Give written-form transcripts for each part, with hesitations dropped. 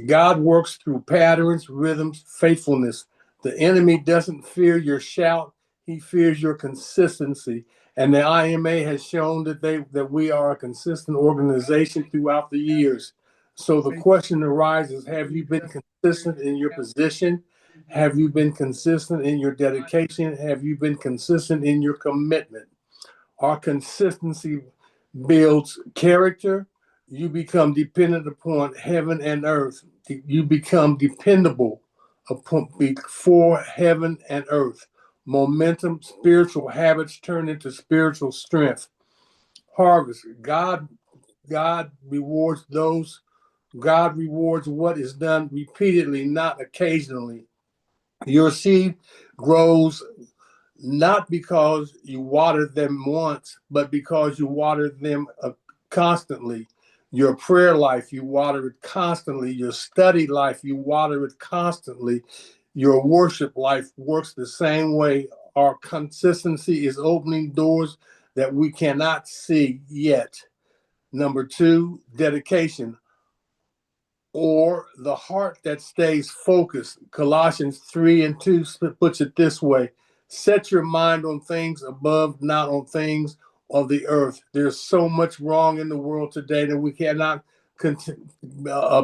God works through patterns, rhythms, faithfulness. The enemy doesn't fear your shout, he fears your consistency. And the IMA has shown that we are a consistent organization throughout the years. So the question arises, have you been consistent in your position? Have you been consistent in your dedication? Have you been consistent in your commitment? Our consistency builds character. You become dependent upon heaven and earth. You become dependable upon before heaven and earth. Momentum, spiritual habits turn into spiritual strength. Harvest. God rewards those. God rewards what is done repeatedly, not occasionally. Your seed grows not because you water them once, but because you water them constantly. Your prayer life, you water it constantly. Your study life, you water it constantly. Your worship life works the same way. Our consistency is opening doors that we cannot see yet. Number two, dedication, or the heart that stays focused. Colossians 3:2 puts it this way: set your mind on things above, not on things of the earth. There's so much wrong in the world today that we cannot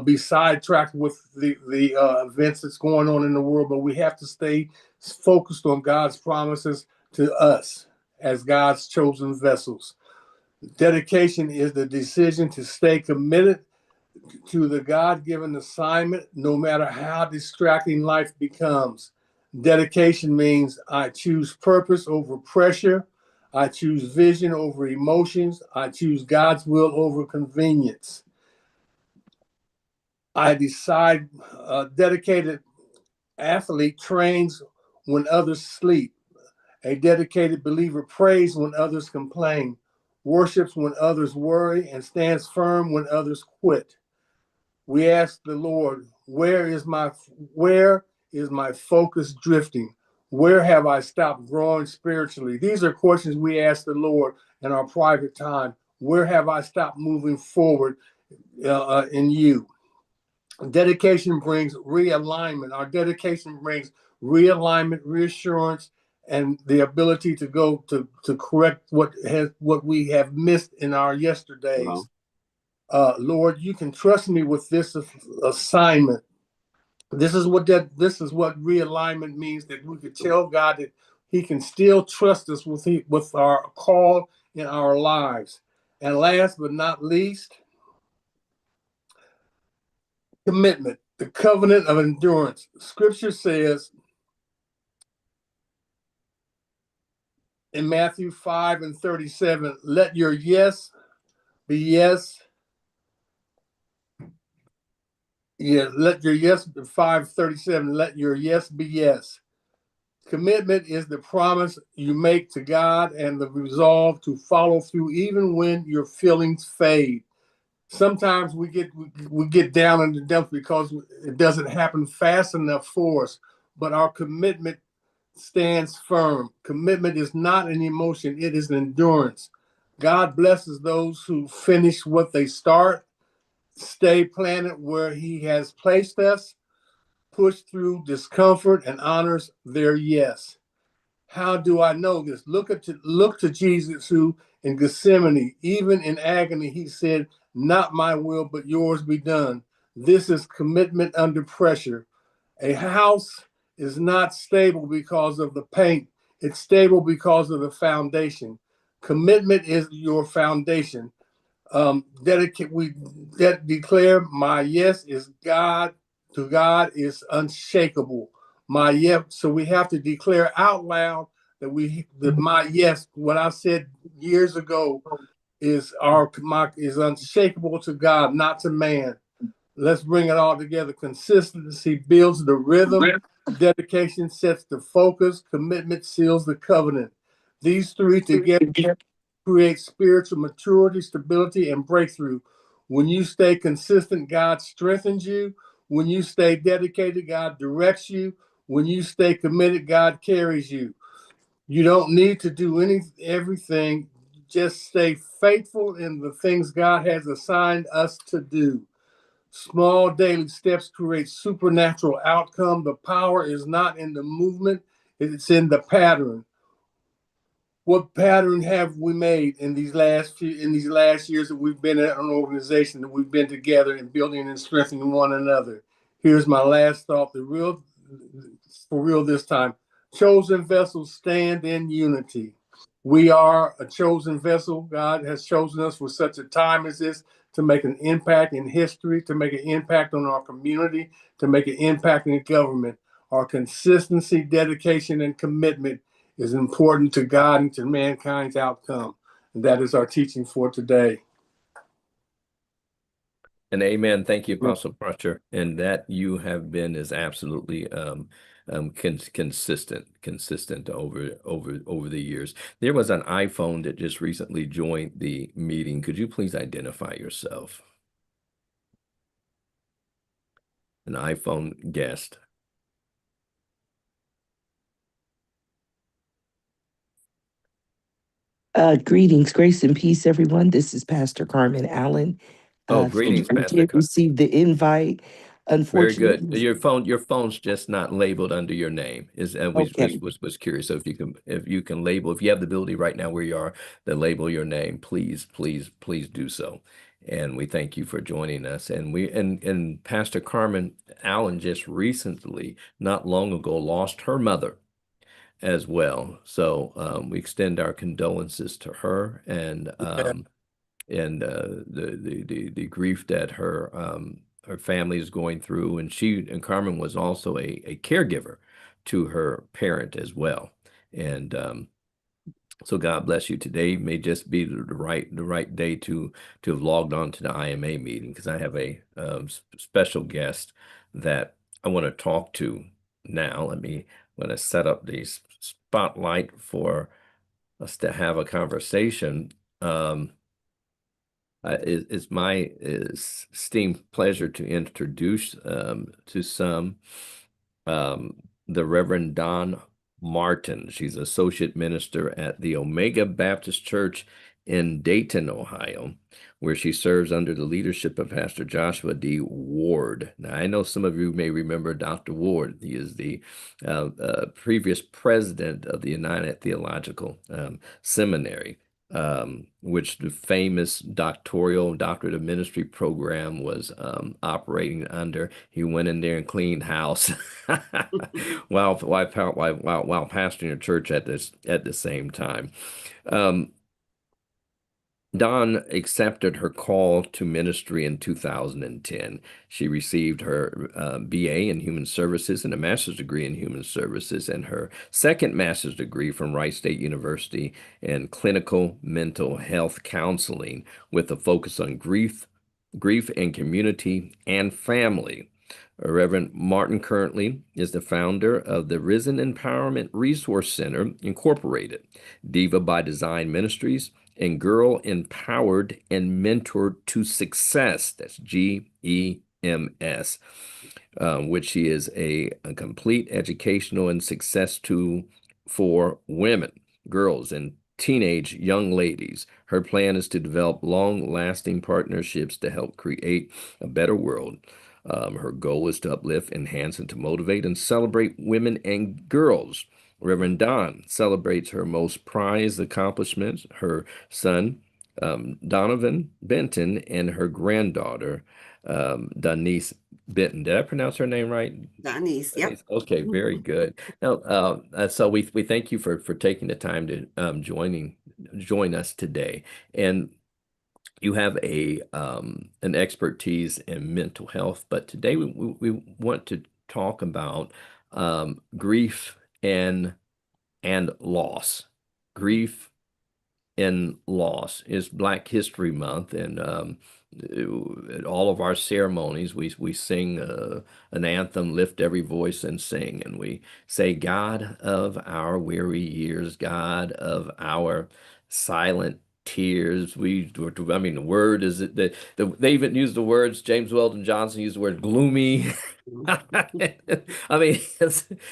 be sidetracked with the events that's going on in the world, but we have to stay focused on God's promises to us as God's chosen vessels. Dedication is the decision to stay committed to the God-given assignment, no matter how distracting life becomes. Dedication means I choose purpose over pressure. I choose vision over emotions. I choose God's will over convenience. I decide a dedicated athlete trains when others sleep. A dedicated believer prays when others complain, worships when others worry, and stands firm when others quit. We ask the Lord, where is my focus drifting? Where have I stopped growing spiritually? These are questions we ask the Lord in our private time. Where have I stopped moving forward in you? Dedication brings realignment. Our dedication brings realignment, reassurance, and the ability to go to correct what we have missed in our yesterdays. Lord, you can trust me with this assignment. This is what realignment means, that we could tell God that he can still trust us with our call in our lives. And last but not least, commitment, the covenant of endurance. Scripture says in Matthew 5:37, let your yes be yes. Yeah, let your yes 5:37, let your yes be yes. Commitment is the promise you make to God and the resolve to follow through even when your feelings fade. Sometimes we get down in the dumps because it doesn't happen fast enough for us, but our commitment stands firm. Commitment is not an emotion, it is an endurance. God blesses those who finish what they start, stay planted where he has placed us, push through discomfort, and honors their yes. How do I know this? Look to Jesus, who in Gethsemane, even in agony, he said, not my will, but yours be done. This is commitment under pressure. A house is not stable because of the paint. It's stable because of the foundation. Commitment is your foundation. Declare my yes is God to God is unshakable. My yes, so we have to declare out loud that my yes, what I said years ago, is unshakable to God, not to man. Let's bring it all together. Consistency builds the rhythm. Dedication sets the focus. Commitment seals the covenant. These three together create spiritual maturity, stability, and breakthrough. When you stay consistent, God strengthens you. When you stay dedicated, God directs you. When you stay committed, God carries you. You don't need to do everything. Just stay faithful in the things God has assigned us to do. Small daily steps create supernatural outcome. The power is not in the movement, it's in the pattern. What pattern have we made in these last years that we've been at an organization, that we've been together and building and strengthening one another? Here's my last thought, the real for real this time. Chosen vessels stand in unity. We are a chosen vessel. God has chosen us for such a time as this to make an impact in history, to make an impact on our community, to make an impact in government. Our consistency, dedication, and commitment is important to God and to mankind's outcome. And that is our teaching for today. And amen. Thank you, Apostle Crutcher. And that you have been is absolutely consistent over the years. There was an iPhone that just recently joined the meeting. Could you please identify yourself? An iPhone guest. Greetings, grace and peace, everyone. This is Pastor Carmen Allen. Oh, greetings, Pastor. I did receive the invite. Very good. Unfortunately, Your phone's just not labeled under your name. Is okay. was curious. So if you can label, if you have the ability right now where you are to label your name, please do so. And we thank you for joining us. And and Pastor Carmen Allen just recently, not long ago, lost her mother as well. So we extend our condolences to her and the grief that her family is going through, and Carmen was also a caregiver to her parent as well, and so God bless you. Today may just be the right day to have logged on to the IMA meeting, because I have a special guest that I want to talk to now. I'm going to set up the spotlight for us to have a conversation. It's my esteemed pleasure to introduce to some the Reverend Don Martin. She's associate minister at the Omega Baptist Church in Dayton, Ohio, where she serves under the leadership of Pastor Joshua D. Ward. Now, I know some of you may remember Dr. Ward. He is the previous president of the United Theological Seminary, which the famous doctorate of ministry program was operating under. He went in there and cleaned house while pastoring a church at the same time. Dawn accepted her call to ministry in 2010. She received her BA in Human Services and a master's degree in Human Services, and her second master's degree from Wright State University in Clinical Mental Health Counseling, with a focus on grief and community and family. Reverend Martin currently is the founder of the Risen Empowerment Resource Center, Incorporated, Diva by Design Ministries, and Girl Empowered and Mentored to Success. That's GEMS, which she is a complete educational and success tool for women, girls, and teenage young ladies. Her plan is to develop long-lasting partnerships to help create a better world. Her goal is to uplift, enhance, and to motivate and celebrate women and girls. Reverend Don celebrates her most prized accomplishments, her son, Donovan Benton, and her granddaughter, Denise Benton. Did I pronounce her name right? Denise, yep. Okay, very good. Now, so we thank you for taking the time to join us today. And you have an expertise in mental health, but today we want to talk about grief and loss. Grief and loss is Black History Month, and at all of our ceremonies, we sing an anthem, lift every voice and sing, and we say, God of our weary years, God of our silent tears. The word is that they even use the words. James Weldon Johnson used the word gloomy. I mean,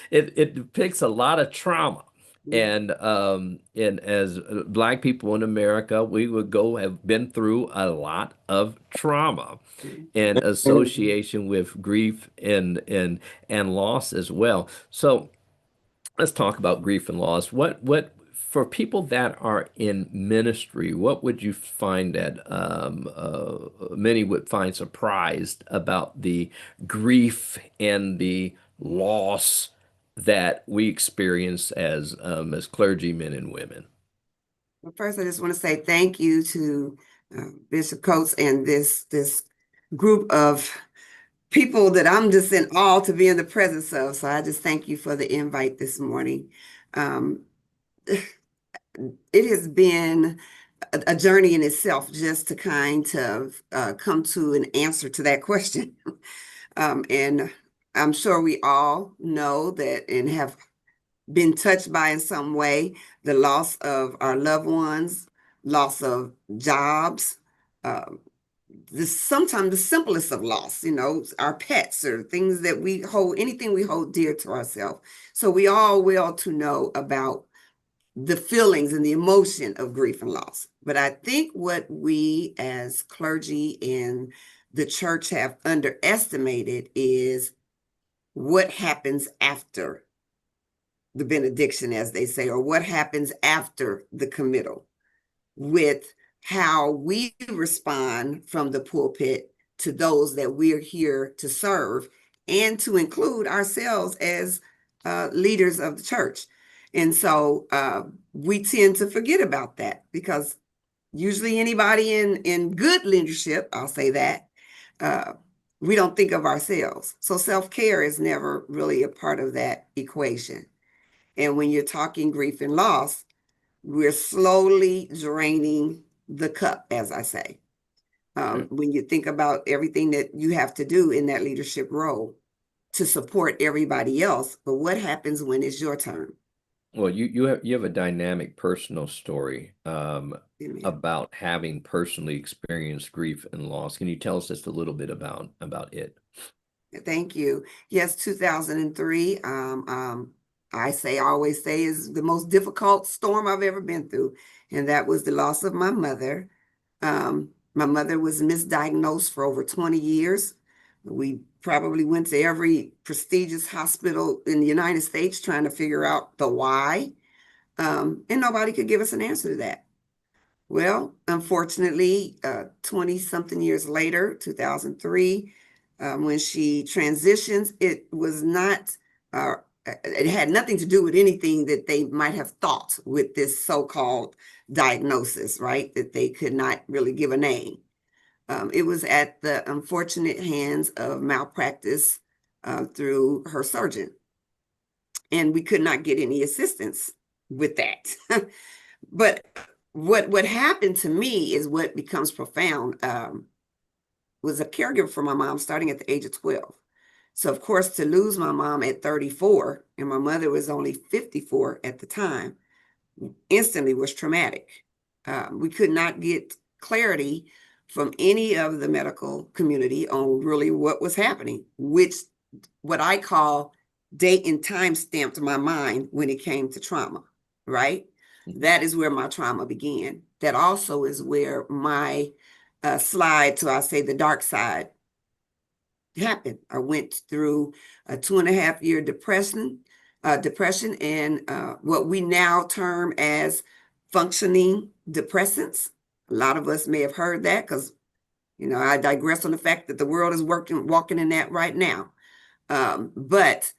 it depicts a lot of trauma. And as Black people in America, we would go have been through a lot of trauma and association with grief and loss as well. So let's talk about grief and loss. What for people that are in ministry, what would you find that many would find surprised about the grief and the loss that we experience as clergymen and women? Well, first, I just want to say thank you to Bishop Coates and this group of people that I'm just in awe to be in the presence of. So I just thank you for the invite this morning. Um, it has been a journey in itself just to kind of come to an answer to that question. And I'm sure we all know that and have been touched by in some way the loss of our loved ones, loss of jobs, uh, sometimes the simplest of loss, our pets or things that we hold, anything we hold dear to ourselves. So we all will to know about the feelings and the emotion of grief and loss. But I think what we as clergy and the church have underestimated is what happens after the benediction, as they say, or what happens after the committal, with how we respond from the pulpit to those that we're here to serve and to include ourselves as leaders of the church. And so we tend to forget about that because usually anybody in good leadership, I'll say that, we don't think of ourselves. So self-care is never really a part of that equation. And when you're talking grief and loss, we're slowly draining the cup, as I say. When you think about everything that you have to do in that leadership role to support everybody else, but what happens when it's your turn? Well, you have a dynamic personal story Amen. about having personally experienced grief and loss. Can you tell us just a little bit about it? Thank you. Yes, 2003. I always say is the most difficult storm I've ever been through, and that was the loss of my mother. My mother was misdiagnosed for over 20 years. We probably went to every prestigious hospital in the United States trying to figure out the why, and nobody could give us an answer to that. Well, unfortunately, 20 something years later, 2003, when she transitions, it was not, it had nothing to do with anything that they might have thought with this so-called diagnosis, right? That they could not really give a name. It was at the unfortunate hands of malpractice through her surgeon. And we could not get any assistance with that. But what happened to me is what becomes profound. Was a caregiver for my mom starting at the age of 12. So of course, to lose my mom at 34, and my mother was only 54 at the time, instantly was traumatic. We could not get clarity from any of the medical community on really what was happening, which what I call date and time stamped my mind when it came to trauma, right? That is where my trauma began. That also is where my slide to, I say, the dark side happened. I went through a 2.5 year depression, and what we now term as functioning depressants. A lot of us may have heard that because, I digress on the fact that the world is walking in that right now. But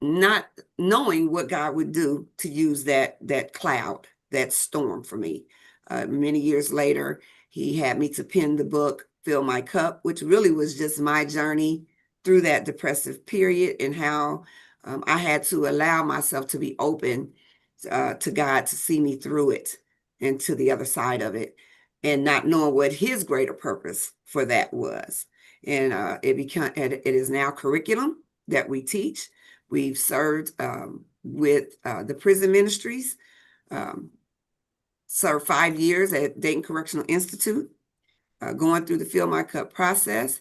not knowing what God would do to use that cloud, that storm for me. Many years later, he had me to pen the book, Fill My Cup, which really was just my journey through that depressive period and how I had to allow myself to be open to God to see me through it and to the other side of it, and not knowing what his greater purpose for that was. And it is now curriculum that we teach. We've served with the prison ministries, served 5 years at Dayton Correctional Institute, going through the Fill My Cup process.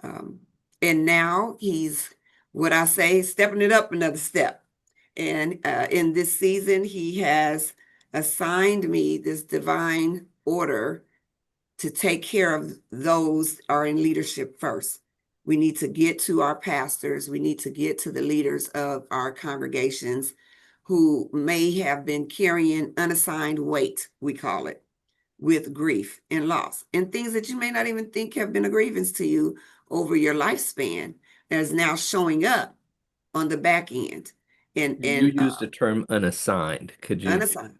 And now he's, what I say, stepping it up another step And in this season, he has assigned me this divine order to take care of those are in leadership first. We need to get to our pastors. We need to get to the leaders of our congregations who may have been carrying unassigned weight, we call it, with grief and loss and things that you may not even think have been a grievance to you over your lifespan that is now showing up on the back end. And You used the term unassigned. Could you unassigned.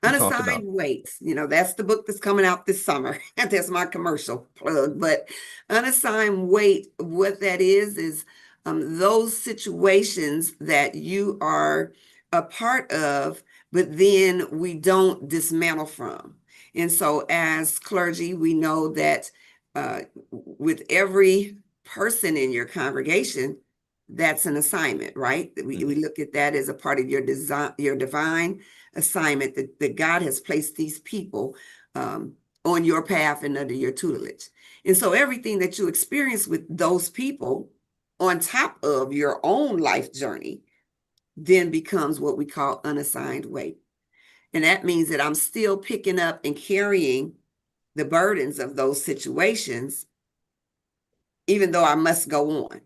talk Unassigned about? weights, that's the book that's coming out this summer. That's my commercial plug. But unassigned weight, what that is those situations that you are a part of, but then we don't dismantle from. And so as clergy, we know that with every person in your congregation, that's an assignment, right? We look at that as a part of your design, your divine assignment that God has placed these people on your path and under your tutelage. And so everything that you experience with those people on top of your own life journey then becomes what we call unassigned weight. And that means that I'm still picking up and carrying the burdens of those situations, even though I must go on,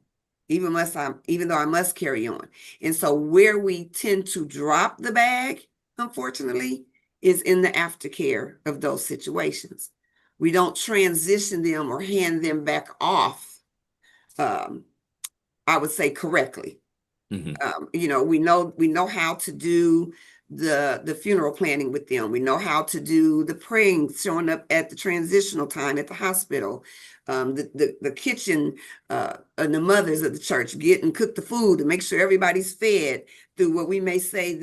even though I must carry on. And so where we tend to drop the bag, unfortunately, is in the aftercare of those situations. We don't transition them or hand them back off, I would say, correctly. We know how to do the funeral planning with them. We know how to do the praying, showing up at the transitional time at the hospital, the kitchen, and the mothers of the church get and cook the food and make sure everybody's fed through what we may say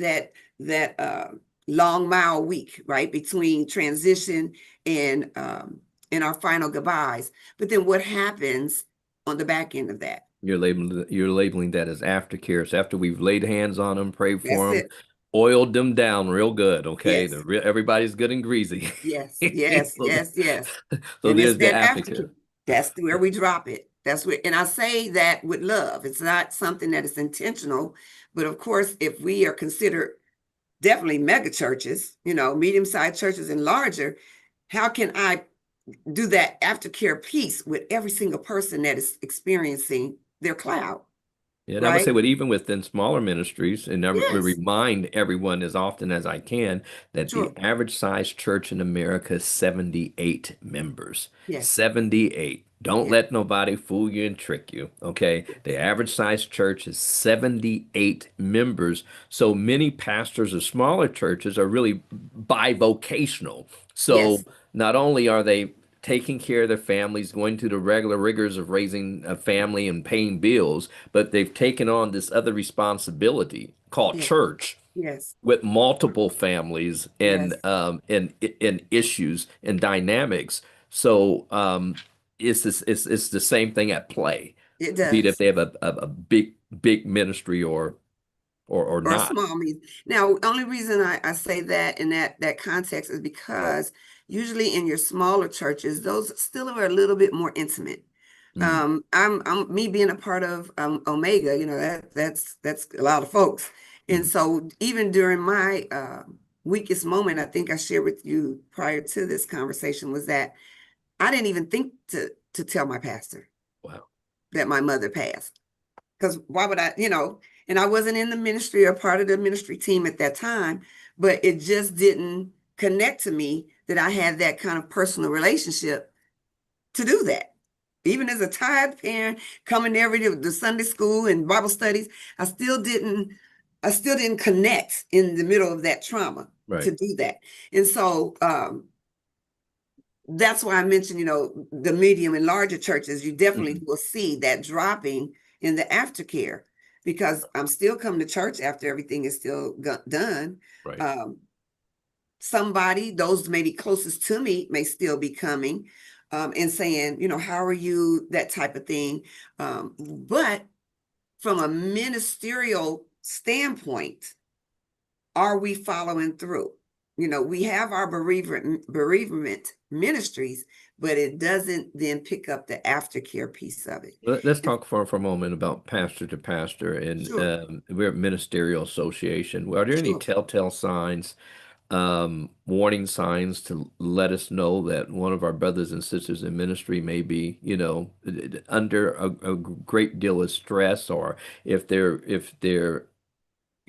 that long mile week, right, between transition and our final goodbyes. But then what happens on the back end of that? You're labeling that as aftercare. So after we've laid hands on them, prayed for That's them, it. oiled them down real good. Okay, Yes. everybody's good and greasy. Yes, yes, So, yes, yes. so And it's there's the that aftercare. aftercare. That's where we drop it. That's where, and I say that with love. It's not something that is intentional, but of course, if we are considered definitely mega churches, medium-sized churches and larger, how can I do that aftercare piece with every single person that is experiencing their cloud, Yeah, and I would right? say, within smaller ministries, and I would Yes, remind everyone as often as I can that the sure. average size church in America is 78 members. Yes, 78. Don't yes, let nobody fool you and trick you. Okay. The average size church is 78 members. So many pastors of smaller churches are really bivocational. So yes, not only are they taking care of their families, going through the regular rigors of raising a family and paying bills, but they've taken on this other responsibility called yes, church yes, with multiple families and yes, and issues and dynamics. So it's the same thing at play, it be it if does. they have a big ministry or Or not. small means. Now, only reason I say that in that context is because usually in your smaller churches, those still are a little bit more intimate. Mm, I'm me being a part of Omega, that's a lot of folks. And mm. so even during my weakest moment, I think I shared with you prior to this conversation was that I didn't even think to tell my pastor Wow. that my mother passed. Because why would I, and I wasn't in the ministry or part of the ministry team at that time, but it just didn't connect to me that I had that kind of personal relationship to do that. Even as a tithe parent coming every day to Sunday school and Bible studies, I still didn't connect in the middle of that trauma to Right. do that. And so that's why I mentioned, the medium and larger churches, you definitely Mhm. will see that dropping in the aftercare because I'm still coming to church after everything is still done. Right. Um, Somebody, those maybe closest to me, may still be coming and saying, how are you, that type of thing. But from a ministerial standpoint, are we following through? we have our bereavement ministries, but it doesn't then pick up the aftercare piece of it. Let's talk for a moment about pastor to pastor, and Sure, we're a ministerial association. Are there any sure. telltale signs, warning signs to let us know that one of our brothers and sisters in ministry may be, under a great deal of stress, or if they're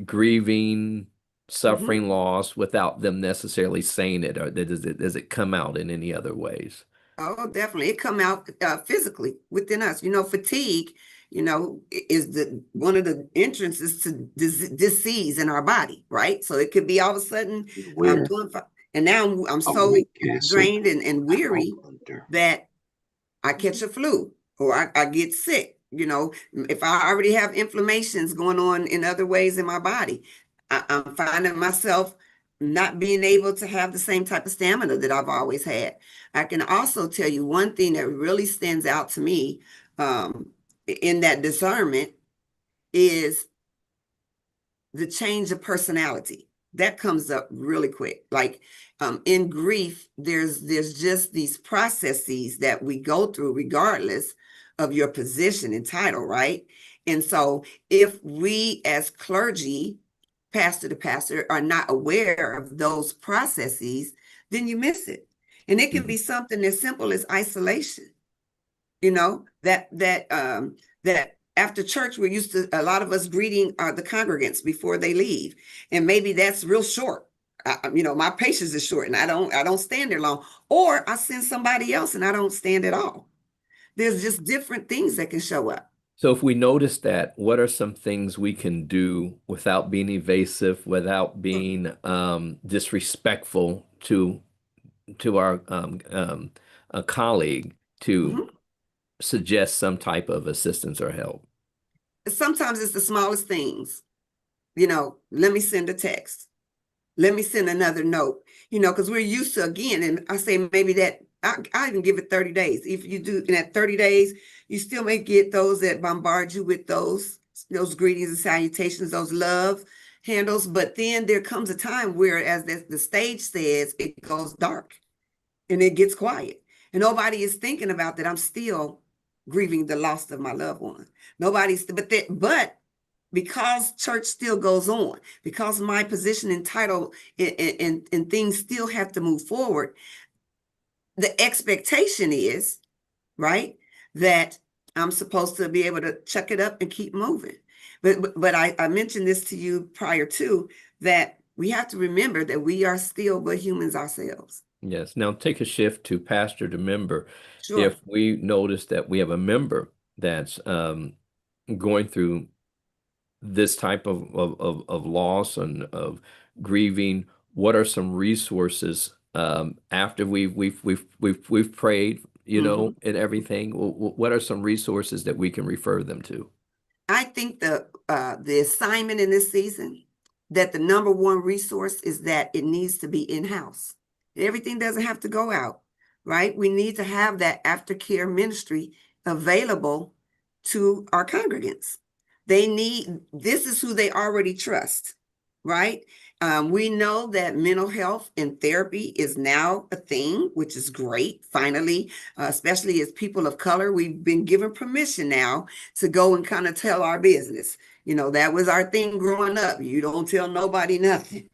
grieving, Mhm. suffering loss without them necessarily saying it, or does it come out in any other ways? Oh, definitely. It come out physically within us. Fatigue, is the one of the entrances to disease in our body, right? So it could be all of a sudden I'm Where doing fine, and now I'm a so weight castle drained and I fall weary under. that I catch a flu or I get sick. If I already have inflammations going on in other ways in my body, I'm finding myself not being able to have the same type of stamina that I've always had. I can also tell you one thing that really stands out to me in that discernment is the change of personality that comes up really quick. Like in grief, there's just these processes that we go through regardless of your position and title, right? And so if we as clergy, pastor to pastor, are not aware of those processes, then you miss it. And it can Mhm. be something as simple as isolation. That after church we're used to a lot of us greeting the congregants before they leave, and maybe that's real short. My patience is short and I don't stand there long, or I send somebody else and I don't stand at all. There's just different things that can show up. So if we notice that, what are some things we can do without being evasive, without being disrespectful to our a colleague, to Mhm. suggest some type of assistance or help? Sometimes it's the smallest things. Let me send a text. Let me send another note, because we're used to, again, and I say maybe that I even give it 30 days. If you do in that 30 days, you still may get those that bombard you with those greetings and salutations, those love handles. But then there comes a time where, as the stage says, it goes dark and it gets quiet. And nobody is thinking about that. I'm still grieving the loss of my loved one. But because church still goes on, because my position and title and things still have to move forward, the expectation is, right, that I'm supposed to be able to chuck it up and keep moving. But I mentioned this to you prior to that we have to remember that we are still but humans ourselves. Yes. Now take a shift to pastor to member. Sure. If we notice that we have a member that's going through this type of loss and of grieving, what are some resources after we've prayed, Mhm. and everything? What are some resources that we can refer them to? I think the assignment in this season, that the number one resource is that it needs to be in-house. Everything doesn't have to go out, right? We need to have that aftercare ministry available to our congregants. This is who they already trust, right? We know that mental health and therapy is now a thing, which is great. Finally, especially as people of color, we've been given permission now to go and kind of tell our business. That was our thing growing up. You don't tell nobody nothing.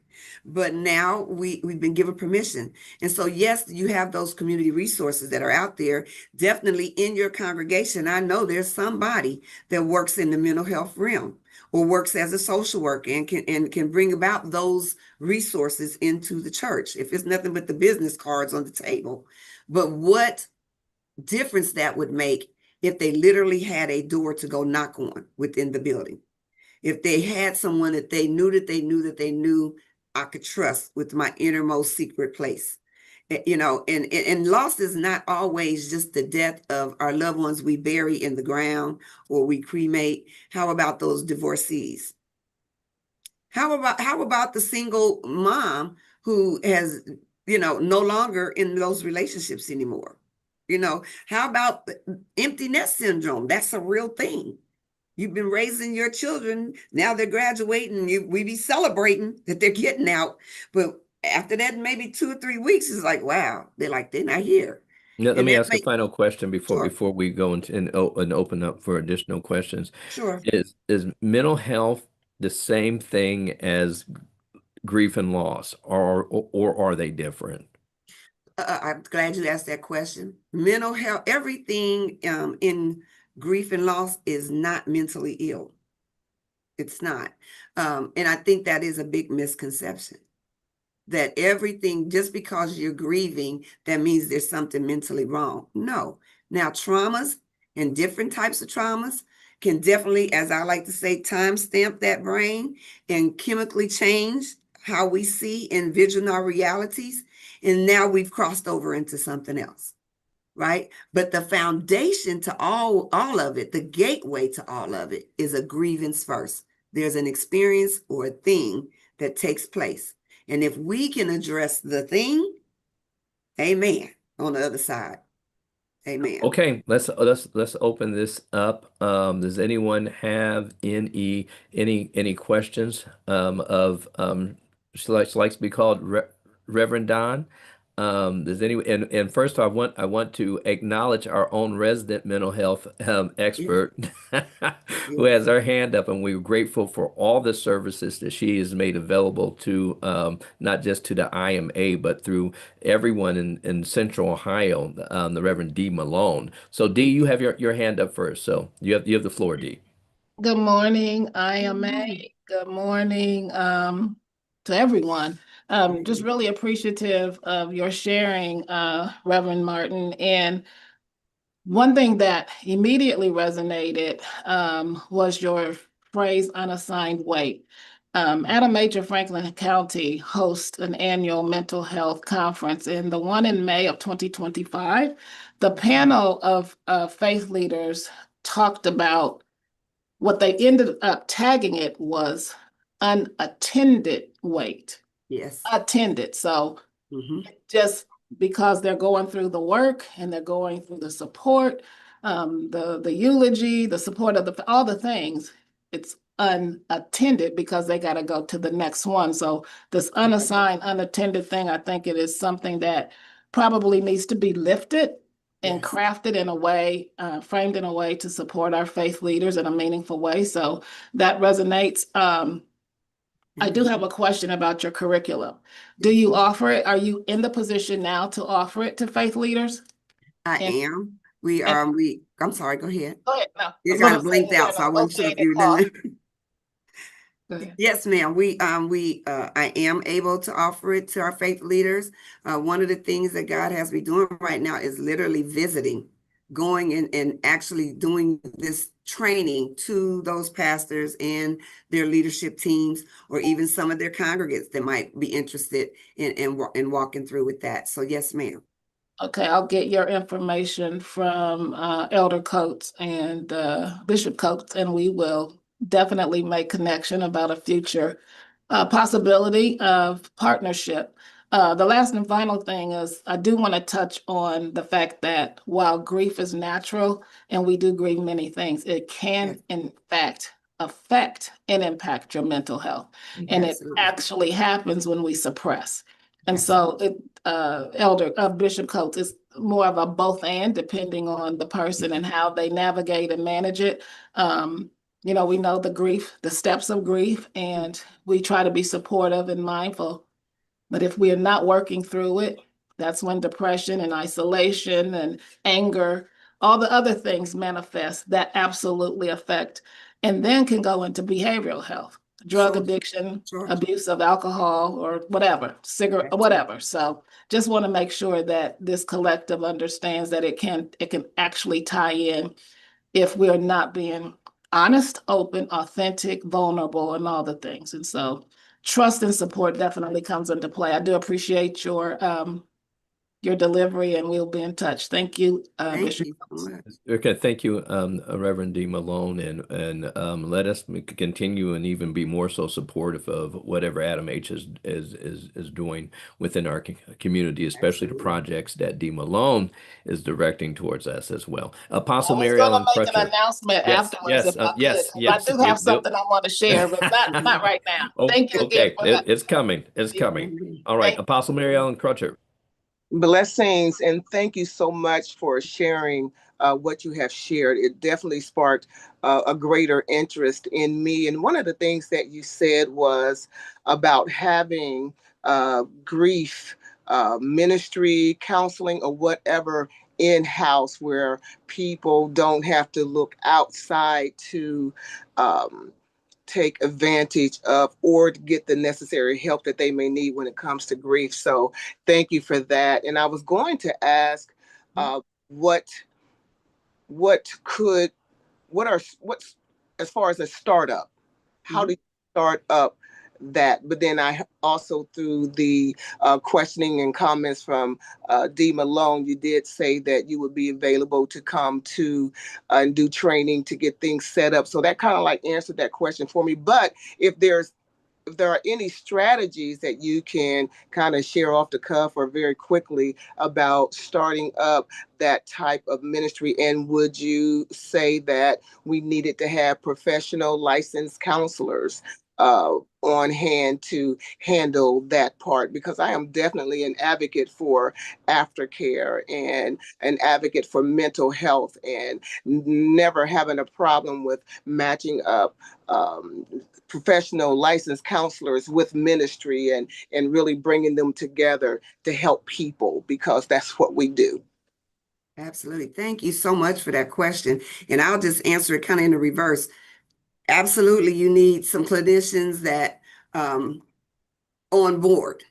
But now we've been given permission. And so, yes, you have those community resources that are out there. Definitely in your congregation, I know there's somebody that works in the mental health realm or works as a social worker and can bring about those resources into the church if it's nothing but the business cards on the table. But what difference that would make if they literally had a door to go knock on within the building. If they had someone that they knew that they knew that they knew I could trust with my innermost secret place. And loss is not always just the death of our loved ones we bury in the ground or we cremate. How about those divorcees? How about the single mom who has, no longer in those relationships anymore? How about empty nest syndrome? That's a real thing. You've been raising your children, now they're graduating, we be celebrating that they're getting out, but after that, maybe 2 or 3 weeks, is like, wow, they're not here. Now, let And me that ask a makes, final question before sure, we go into and open up for additional questions. sure. Is mental health the same thing as grief and loss, or are they different? I'm glad you asked that question. Mental health, everything in grief and loss is not mentally ill. It's not. And I think that is a big misconception, that everything, just because you're grieving, that means there's something mentally wrong. No. Now, traumas and different types of traumas can definitely, as I like to say, timestamp that brain and chemically change how we see and envision our realities. And now we've crossed over into something else, right? But the foundation to all of it, the gateway to all of it, is a grievance first. There's an experience or a thing that takes place. And if we can address the thing, amen, on the other side. Amen. Okay, let's open this up. Does anyone have any questions she likes to be called Reverend Don? Does any and first I want to acknowledge our own resident mental health Yes, expert who yes, has her hand up, and we're grateful for all the services that she has made available to not just to the IMA but through everyone in Central Ohio, the Reverend D. Malone. So D, you have your hand up first. So you have the floor, D. Good morning, IMA. Good morning, to everyone. Just really appreciative of your sharing, Reverend Martin. And one thing that immediately resonated, was your phrase unassigned weight. Adam Major Franklin County hosts an annual mental health conference, and the one in May of 2025, the panel of faith leaders talked about what they ended up tagging it was unattended weight. yes. Attended. So Mhm. just because they're going through the work and they're going through the support, the eulogy, the support of all the things, it's unattended because they got to go to the next one. So this unassigned, unattended thing, I think it is something that probably needs to be lifted and Yes. crafted in a way, framed in a way to support our faith leaders in a meaningful way. So that resonates. I do have a question about your curriculum. Do you offer it? Are you in the position now to offer it to faith leaders? I And, am. and I'm sorry, go ahead. go ahead. No, I You was kind going of to say blinked you're out, in so an I wasn't sure if organic you were pause. done. Go ahead. Yes, ma'am. I am able to offer it to our faith leaders. One of the things that God has me doing right now is literally visiting, going and actually doing this training to those pastors and their leadership teams, or even some of their congregants that might be interested in walking through with that. So yes, ma'am. Okay, I'll get your information from Elder Coates and Bishop Coates, and we will definitely make connection about a future possibility of partnership. The last and final thing is I do want to touch on the fact that while grief is natural and we do grieve many things, it can, Yes, in fact, affect and impact your mental health. And it absolutely. actually happens when we suppress. And so Absolutely. Bishop Coates is more of a both and, depending on the person and how they navigate and manage it. We know the grief, the steps of grief, and we try to be supportive and mindful. But if we are not working through it, that's when depression and isolation and anger, all the other things manifest that absolutely affect and then can go into behavioral health, drug Sure, addiction, sure. abuse of alcohol or whatever, cigarette, Absolutely. whatever. So just want to make sure that this collective understands that it can actually tie in if we're not being honest, open, authentic, vulnerable, and all the things. And so trust and support definitely comes into play. I do appreciate your your delivery, and we'll be in touch. Thank you, Thank Bishop. you so much. Okay, thank you, Reverend D. Malone, and let us continue and even be more so supportive of whatever Adam H. is doing within our community, especially the Absolutely. projects that D. Malone is directing towards us as well. Apostle I was Mary going to Ellen make an Crutcher. announcement Yes, afterwards yes, if I could. yes, 'Cause yes. I do have something I want to share, but not right now. Oh, Thank you again okay, for that. it's coming. It's coming. All right, Thank you. Apostle Mary Ellen Crutcher. Blessings, and thank you so much for sharing what you have shared. It definitely sparked a greater interest in me. And one of the things that you said was about having grief, ministry, counseling, or whatever in house where people don't have to look outside to. Um, Take advantage of or get the necessary help that they may need when it comes to grief. So thank you for that. And I was going to ask what what could what's as far as a startup, how do you start up that? But then I also, through the questioning and comments from D. Malone, you did say that you would be available to come to and do training to get things set up. So that kind of like answered that question for me. But if there are any strategies that you can kind of share off the cuff or very quickly about starting up that type of ministry, and would you say that we needed to have professional licensed counselors on hand to handle that part? Because I am definitely an advocate for aftercare and an advocate for mental health, and never having a problem with matching up professional licensed counselors with ministry, and really bringing them together to help people, because that's what we do. Absolutely. Thank you so much for that question. And I'll just answer it kind of in the reverse. Absolutely, you need some clinicians that on board,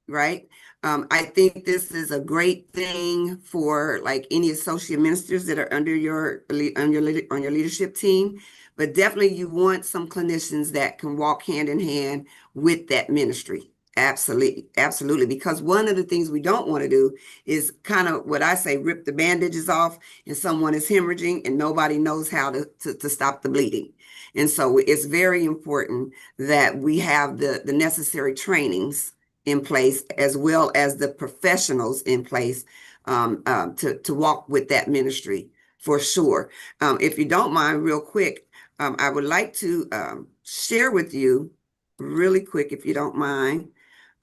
right? I think this is a great thing for like any associate ministers that are under on your leadership team. But definitely, you want some clinicians that can walk hand in hand with that ministry. Absolutely, absolutely. Because one of the things we don't want to do is kind of what I say, rip the bandages off, and someone is hemorrhaging and nobody knows how to stop the bleeding. And so it's very important that we have the necessary trainings in place, as well as the professionals in place to walk with that ministry for sure. If you don't mind, real quick, I would like to share with you really quick, if you don't mind.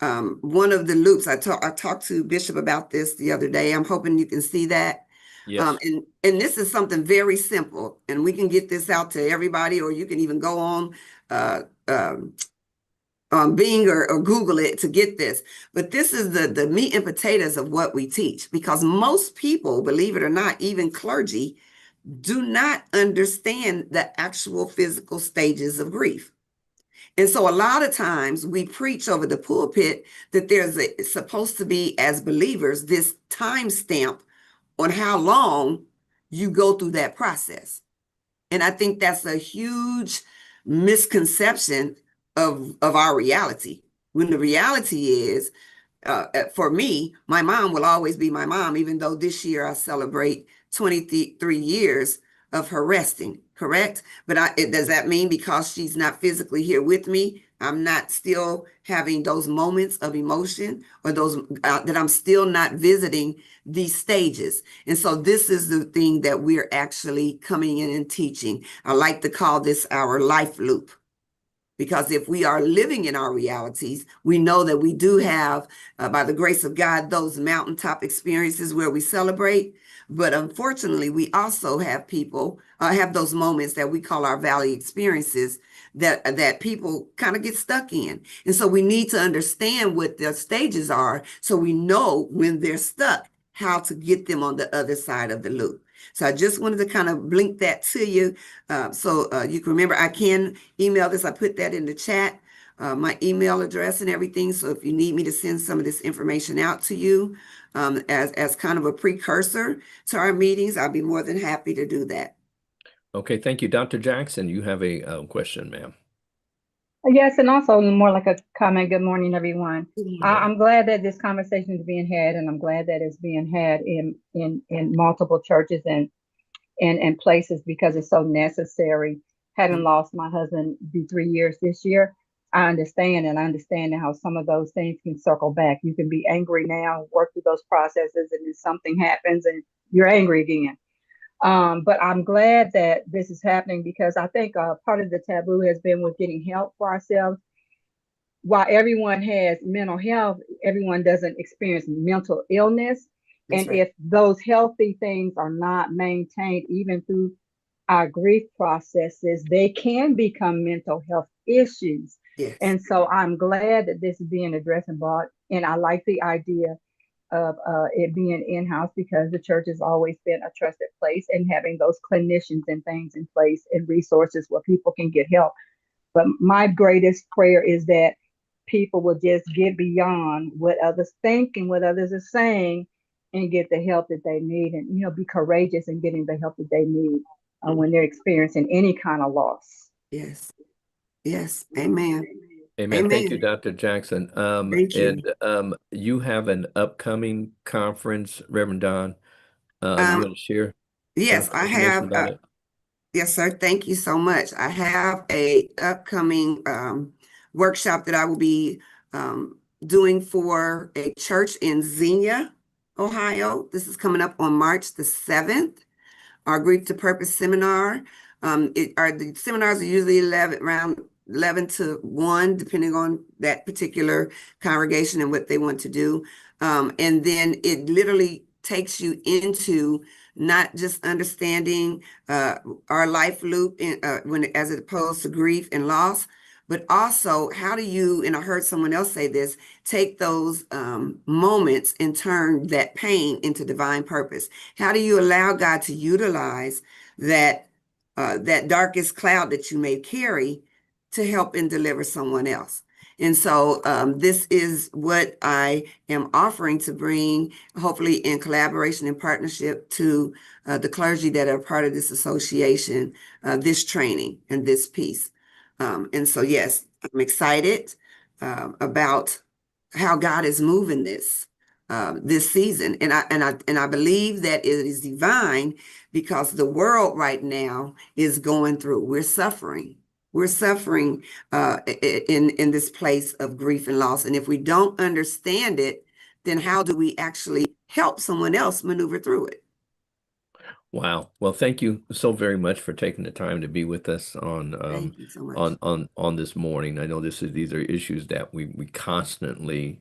One of the loops I talked to Bishop about this the other day. I'm hoping you can see that. Yes. And this is something very simple, and we can get this out to everybody, or you can even go on Bing or Google it to get this. But this is the meat and potatoes of what we teach, because most people, believe it or not, even clergy, do not understand the actual physical stages of grief. And so a lot of times we preach over the pulpit that it's supposed to be, as believers, this time stamp on how long you go through that process. And I think that's a huge misconception of our reality. When the reality is, for me, my mom will always be my mom, even though this year I celebrate 23 years of her resting, correct? But does that mean because she's not physically here with me, I'm not still having those moments of emotion, or those that I'm still not visiting these stages? And so this is the thing that we're actually coming in and teaching. I like to call this our life loop. Because if we are living in our realities, we know that we do have, by the grace of God, those mountaintop experiences where we celebrate. But unfortunately, we also have people have those moments that we call our valley experiences that people kind of get stuck in. And so we need to understand what their stages are, so we know when they're stuck, how to get them on the other side of the loop. So I just wanted to kind of blink that to you, so you can remember. I can email this. I put that in the chat, my email address and everything. So if you need me to send some of this information out to you as kind of a precursor to our meetings, I'll be more than happy to do that. Okay, thank you. Dr. Jackson, you have a question, ma'am. Yes, and also more like a comment. Good morning, everyone. Good morning. I'm glad that this conversation is being had, and I'm glad that it's being had in multiple churches and places because it's so necessary. Having lost my husband be 3 years this year, I understand, and I understand how some of those things can circle back. You can be angry now, work through those processes, and then something happens and you're angry again. But I'm glad that this is happening because I think part of the taboo has been with getting help for ourselves. While everyone has mental health, everyone doesn't experience mental illness. That's And right. if those healthy things are not maintained, even through our grief processes, they can become mental health issues. Yes. And so I'm glad that this is being addressed and brought. And I like the idea of it being in-house because the church has always been a trusted place and having those clinicians and things in place and resources where people can get help. But my greatest prayer is that people will just get beyond what others think and what others are saying and get the help that they need and, be courageous in getting the help that they need when they're experiencing any kind of loss. Yes. Yes. Amen. Amen. Thank you, Amen. Dr. Jackson. Thank you. And you have an upcoming conference, Reverend Don. You Um, want to share yes, some I information have. about it? Yes, sir. Thank you so much. I have a upcoming workshop that I will be doing for a church in Xenia, Ohio. This is coming up on March the 7th. Our Grief to Purpose seminar. The seminars are usually around 11 to 1, depending on that particular congregation and what they want to do. And then it literally takes you into not just understanding our life loop as opposed to grief and loss, but also how do you, and I heard someone else say this, take those moments and turn that pain into divine purpose. How do you allow God to utilize that darkest cloud that you may carry to help and deliver someone else? And so this is what I am offering to bring, hopefully in collaboration and partnership to the clergy that are part of this association, this training and this piece. And so, yes, I'm excited about how God is moving this season, and I believe that it is divine because the world right now is going through. We're suffering. We're suffering in this place of grief and loss, and if we don't understand it, then how do we actually help someone else maneuver through it? Wow. Well, thank you so very much for taking the time to be with us Thank you so much. on this morning. I know these are issues that we constantly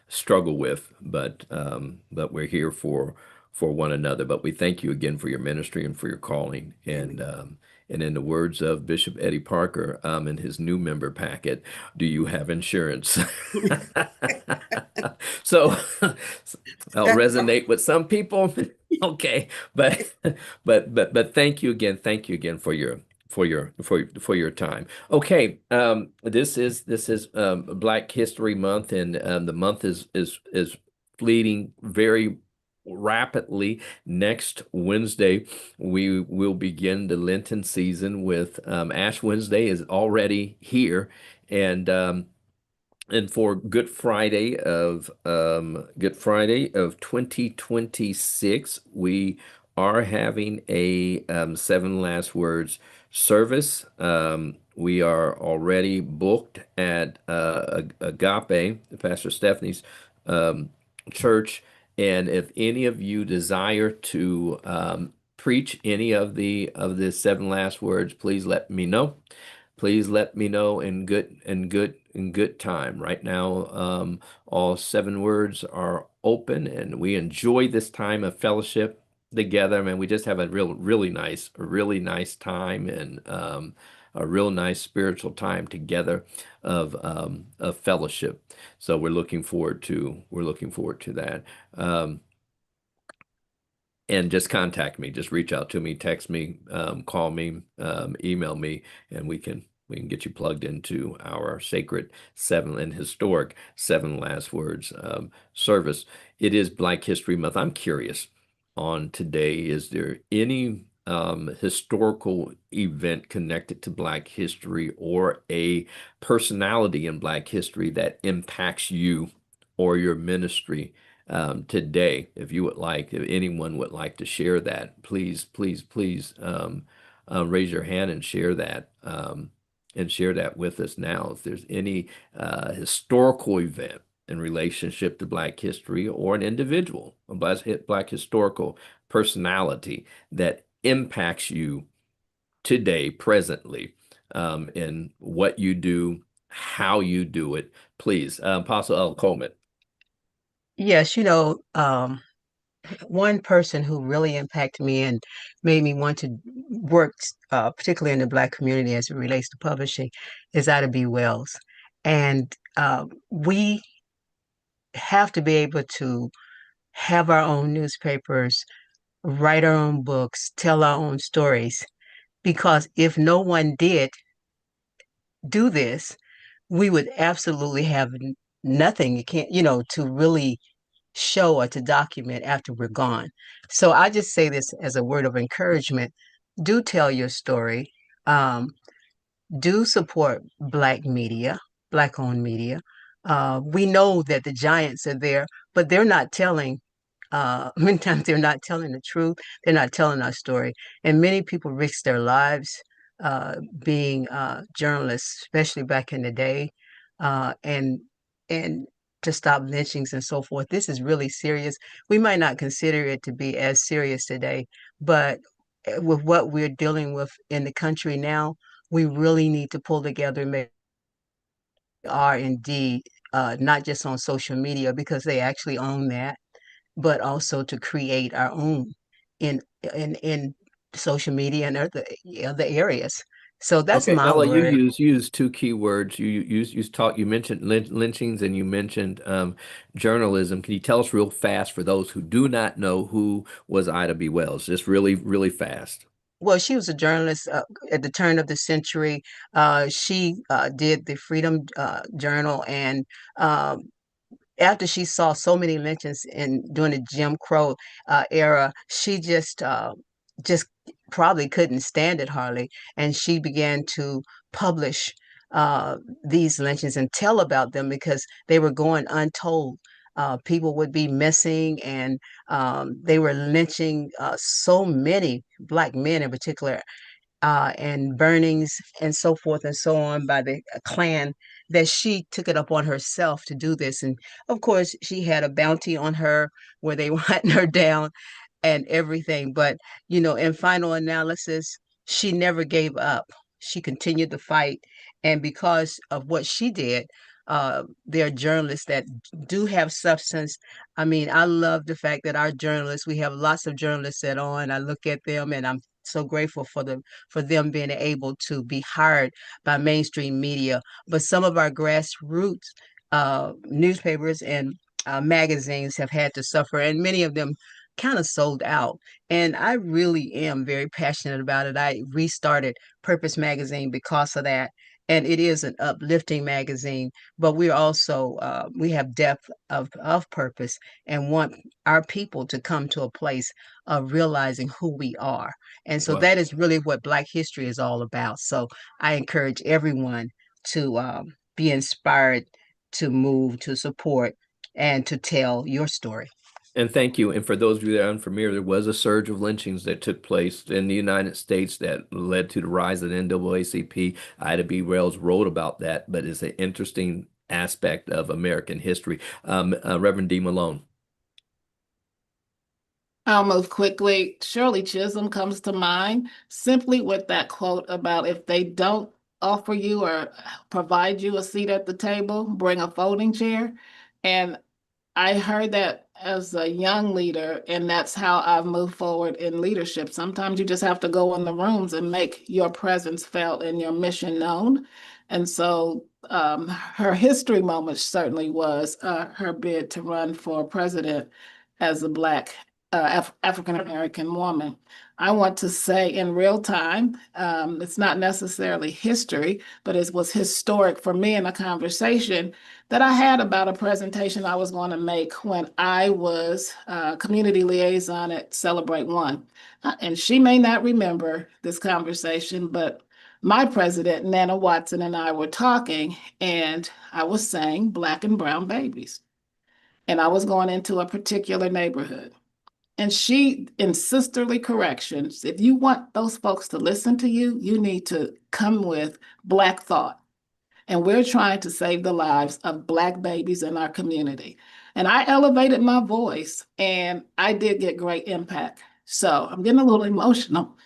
struggle with, but we're here for one another. But we thank you again for your ministry and for your calling. And in the words of Bishop Eddie Parker, in his new member packet, do you have insurance? So I'll resonate with some people. Okay, but but thank you again. Thank you again for your time. Okay, this is Black History Month, and the month is fleeting very rapidly. Next Wednesday, we will begin the Lenten season with Ash Wednesday is already here, and for Good Friday of 2026, we are having a seven last words service. We are already booked at Agape, Pastor Stephanie's church, and if any of you desire to preach any of the seven last words, please let me know. Please let me know in good time. Right now, all seven words are open, and we enjoy this time of fellowship together. Man, we just have a really nice time, and a real nice spiritual time together of fellowship. So we're looking forward to that. And just contact me. Just reach out to me, text me, call me, email me, and we can get you plugged into our sacred seven and historic seven last words service. It is Black History Month. I'm curious on today, is there historical event connected to Black history or a personality in Black history that impacts you or your ministry today. If you would like, if anyone would like to share that, please, please, please raise your hand and share that. And share that with us now. If there's any historical event in relationship to Black history or an individual, a Black historical personality that impacts you today, presently, in what you do, how you do it, please. Apostle L. Coleman. Yes, one person who really impacted me and made me want to work, particularly in the Black community as it relates to publishing, is Ida B. Wells. And we have to be able to have our own newspapers, write our own books, tell our own stories, because if no one did do this, we would absolutely have nothing. You can't, to really show or to document after we're gone. So I just say this as a word of encouragement. Do tell your story. Um, do support Black media, Black owned media. We know that the giants are there, but they're not telling. Many times they're not telling the truth. They're not telling our story. And many people risk their lives being journalists, especially back in the day. And to stop lynchings and so forth. This is really serious. We might not consider it to be as serious today, but with what we're dealing with in the country now, we really need to pull together and make R&D, not just on social media because they actually own that, but also to create our own in in social media and other areas. So that's Okay, my Ella, you word. use two key words. You mentioned lynchings and you mentioned journalism. Can you tell us real fast for those who do not know who was Ida B. Wells? Just really, really fast. Well, she was a journalist at the turn of the century. She did the Freedom Journal, and after she saw so many lynchings in during the Jim Crow era, she just probably couldn't stand it hardly, and she began to publish these lynchings and tell about them because they were going untold. People would be missing, and they were lynching so many Black men in particular and burnings and so forth and so on by the Klan, that she took it up on herself to do this. And of course, she had a bounty on her where they were hunting her down and everything. But, in final analysis, she never gave up. She continued to fight. And because of what she did, there are journalists that do have substance. I mean, I love the fact that our journalists, we have lots of journalists that on. I look at them and I'm so grateful for them being able to be hired by mainstream media. But some of our grassroots newspapers and magazines have had to suffer, and many of them kind of sold out. And I really am very passionate about it. I restarted Purpose Magazine because of that. And it is an uplifting magazine, but we're also we have depth of purpose and want our people to come to a place of realizing who we are. And so Well, that is really what Black history is all about. So I encourage everyone to be inspired, to move, to support, and to tell your story. and thank you. And for those of you that are unfamiliar, there was a surge of lynchings that took place in the United States that led to the rise of the NAACP. Ida B. Wells wrote about that, but it's an interesting aspect of American history. Reverend D. Malone. I'll move quickly. Shirley Chisholm comes to mind simply with that quote about if they don't offer you or provide you a seat at the table, bring a folding chair. And I heard that as a young leader, and that's how I've moved forward in leadership. Sometimes you just have to go in the rooms and make your presence felt and your mission known. And so her history moment certainly was her bid to run for president as a Black African American woman. I want to say in real time, it's not necessarily history, but it was historic for me in a conversation that I had about a presentation I was going to make when I was community liaison at Celebrate One. And she may not remember this conversation, but my president, Nana Watson, and I were talking, and I was saying Black and brown babies. And I was going into a particular neighborhood. And she, in sisterly corrections, if you want those folks to listen to you, you need to come with Black thought. And we're trying to save the lives of Black babies in our community. And I elevated my voice and I did get great impact. So I'm getting a little emotional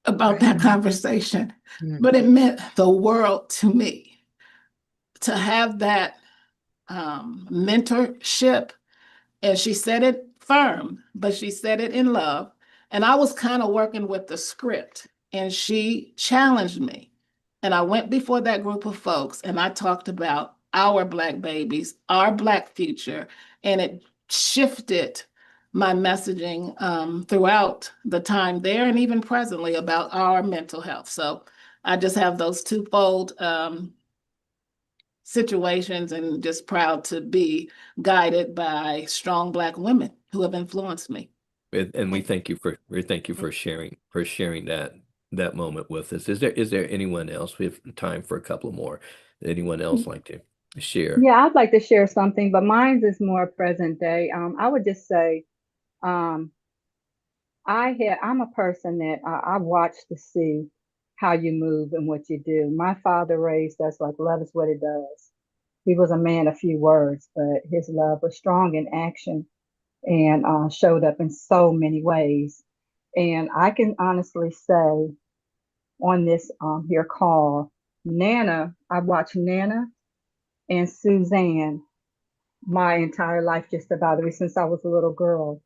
about that conversation, but it meant the world to me to have that mentorship. And she said it firm, but she said it in love. And I was kind of working with the script, and she challenged me. And I went before that group of folks and I talked about our Black babies, our Black future, and it shifted my messaging throughout the time there and even presently about our mental health. So I just have those twofold situations and just proud to be guided by strong Black women who have influenced me. And we thank you for sharing that moment with us. Is there anyone else? We have time for a couple more. Anyone else like to share? Yeah, I'd like to share something, but mine is more present day. I would just say, um, I'm a person that I watch to see how you move and what you do. My father raised us like love is what it does. He was a man of few words, but his love was strong in action and showed up in so many ways. And I can honestly say on this here call, I watched Nana and Suzanne my entire life, just about ever since I was a little girl.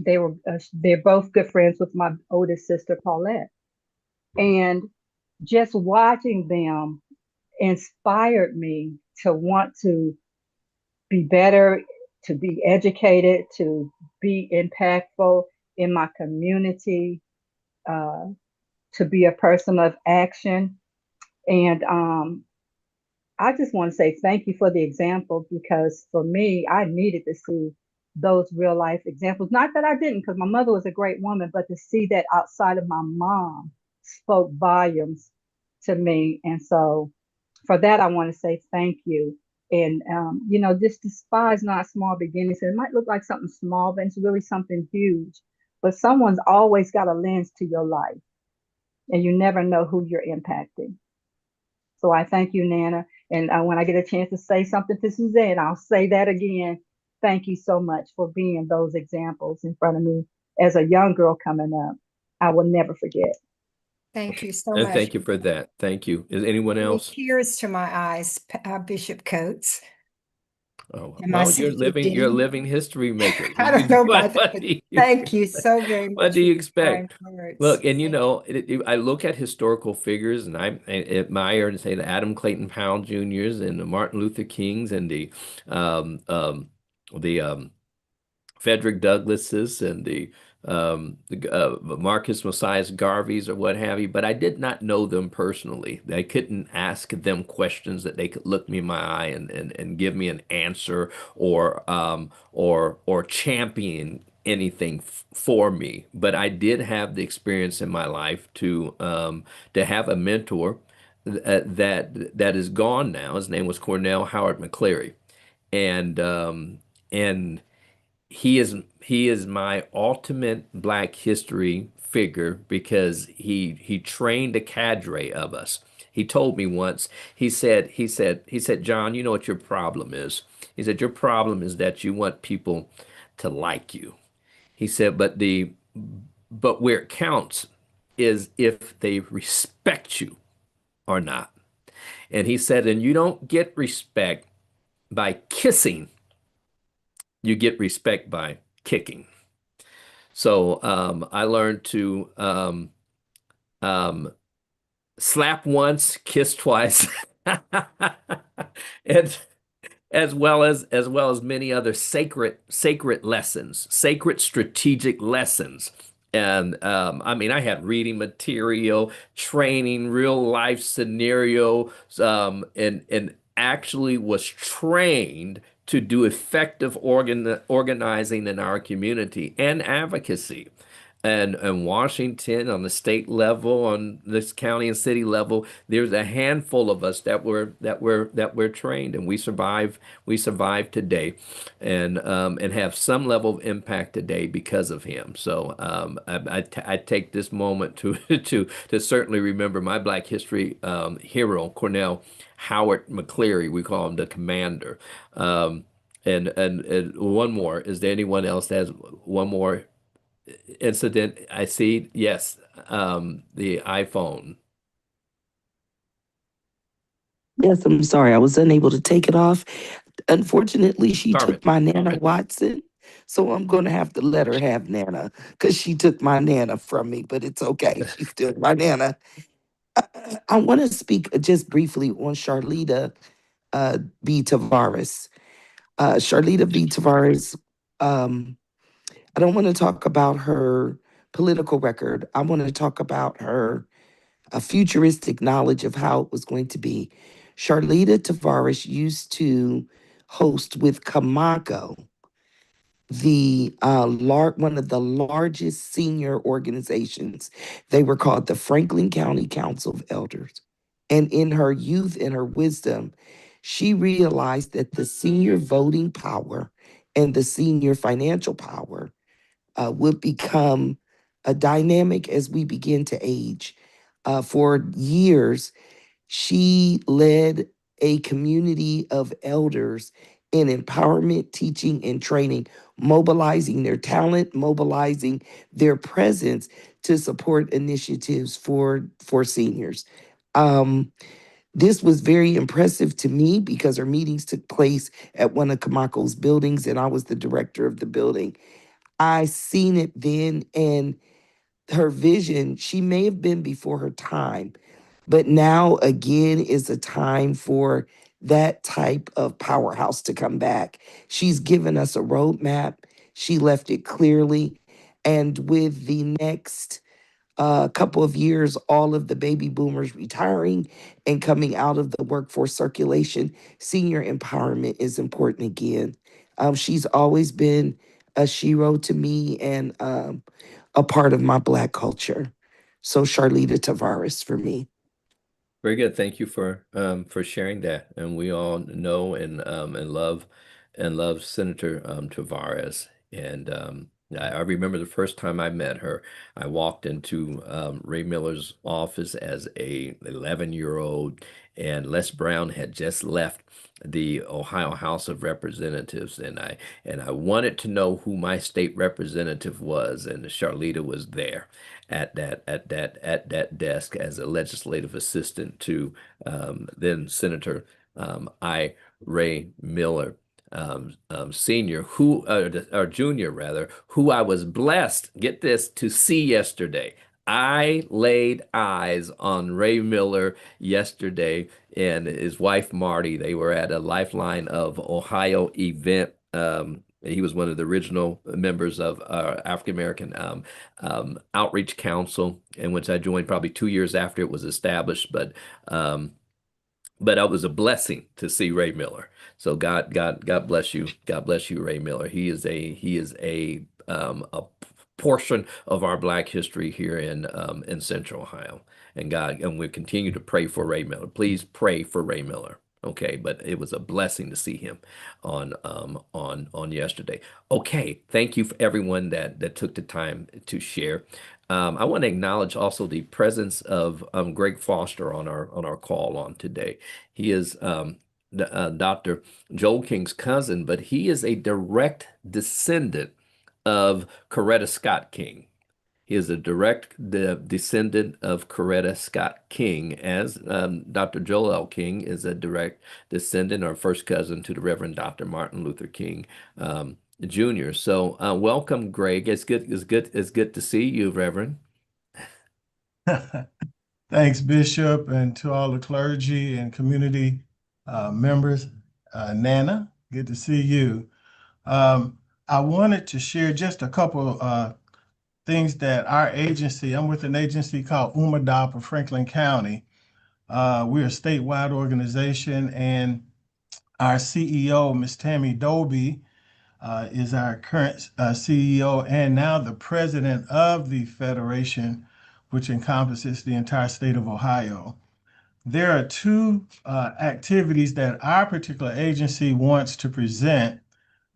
They're both good friends with my oldest sister, Paulette. And just watching them inspired me to want to be better, to be educated, to be impactful in my community, uh, to be a person of action. And I just want to say thank you for the example, because for me, I needed to see those real life examples. Not that I didn't, because my mother was a great woman, but to see that outside of my mom spoke volumes to me. And so for that, I want to say thank you. And, just despise not small beginnings. It might look like something small, but it's really something huge. But someone's always got a lens to your life, and you never know who you're impacting. So I thank you, Nana. And when I get a chance to say something to Suzanne, I'll say that again. Thank you so much for being those examples in front of me as a young girl coming up. I will never forget. Thank you so much. Thank you for that. Thank you. Is anyone else? Tears to my eyes, Bishop Coates. Oh, Am I well, saying you're a Dean? living history maker. I don't know about that, What but do you thank you so very much. What do you for your kind expect? words. Look, and I look at historical figures, and I admire and say the Adam Clayton Powell Juniors and the Martin Luther Kings and um, um, the Frederick Douglasses and the Marcus Messias Garveys or what have you, but I did not know them personally. I couldn't ask them questions that they could look me in my eye and give me an answer or champion anything for me. But I did have the experience in my life to have a mentor that is gone now. His name was Cornell Howard McCleary, and he is my ultimate Black history figure because he trained a cadre of us. He told me once, he said, John, you know what your problem is? He said, your problem is that you want people to like you. He said, but where it counts is if they respect you or not. And he said, and you don't get respect by kissing, you get respect by kicking. So I learned to um, slap once, kiss twice, and as well as many other sacred lessons, sacred strategic lessons. And I mean, I had reading material, training, real life scenarios, and actually was trained to do effective organizing in our community and advocacy. And Washington, on the state level, on this county and city level, there's a handful of us that were trained, and we survive today, and have some level of impact today because of him. So I take this moment to to certainly remember my Black History hero, Cornell Howard McCleary. We call him the Commander. Um, and one more. Is there anyone else that has one more incident? I see. Yes, the iPhone. Yes, I'm sorry. I was unable to take it off. Unfortunately, she Carmen. took my Nana Watson. So I'm going to have to let her have Nana because she took my Nana from me, but it's okay. She's still my Nana. I want to speak just briefly on Charlita B. Tavares. Charlita B. Tavares, I don't want to talk about her political record. I want to talk about her futuristic knowledge of how it was going to be. Charlita Tavares used to host with Kamako, the one of the largest senior organizations. They were called the Franklin County Council of Elders. And in her youth and her wisdom, she realized that the senior voting power and the senior financial power would become a dynamic as we begin to age. For years, she led a community of elders in empowerment, teaching, and training, mobilizing their talent, mobilizing their presence to support initiatives for seniors. This was very impressive to me because her meetings took place at one of Kamako's buildings, and I was the director of the building. I seen it then, and her vision, she may have been before her time, but now again is a time for that type of powerhouse to come back. She's given us a roadmap. She left it clearly. And with the next couple of years, all of the baby boomers retiring and coming out of the workforce circulation, senior empowerment is important again. She's always been a shero to me and a part of my Black culture. So Charlita Tavares for me. Very good. Thank you for sharing that. And we all know and love Senator Tavares. And I remember the first time I met her. I walked into Ray Miller's office as a 11-year-old, and Les Brown had just left the Ohio House of Representatives, and I wanted to know who my state representative was, and Charlita was there at that desk as a legislative assistant to then Senator I. Ray Miller, senior, or junior rather, who I was blessed, get this, to see yesterday. I laid eyes on Ray Miller yesterday and his wife Marty. They were at a Lifeline of Ohio event. He was one of the original members of our African American Outreach Council, in which I joined probably 2 years after it was established. But it was a blessing to see Ray Miller. So God bless you. God bless you, Ray Miller. He is a portion of our Black history here in Central Ohio. And we continue to pray for Ray Miller. Please pray for Ray Miller. Okay, but it was a blessing to see him on yesterday. Okay, thank you for everyone that took the time to share. I want to acknowledge also the presence of Greg Foster on our call on today. He is Dr. Joel King's cousin, but he is a direct descendant of Coretta Scott King. He is a direct descendant of Coretta Scott King, as Dr. Joel L. King is a direct descendant or first cousin to the Reverend Dr. Martin Luther King Jr. So welcome, Greg. It's good to see you, Reverend. Thanks, Bishop, and to all the clergy and community members. Nana, good to see you. I wanted to share just a couple things that our agency, I'm with an agency called UMADOP of Franklin County. We're a statewide organization, and our CEO, Ms. Tammy Doby, is our current CEO and now the president of the federation, which encompasses the entire state of Ohio. There are two activities that our particular agency wants to present,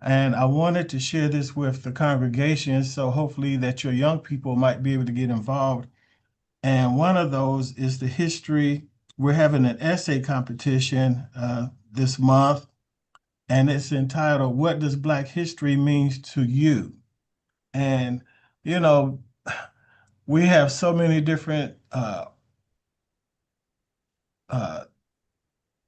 and I wanted to share this with the congregation, so hopefully that your young people might be able to get involved. And one of those is the history. We're having an essay competition this month, and it's entitled, What Does Black History Mean to You? And, you know, we have so many different uh,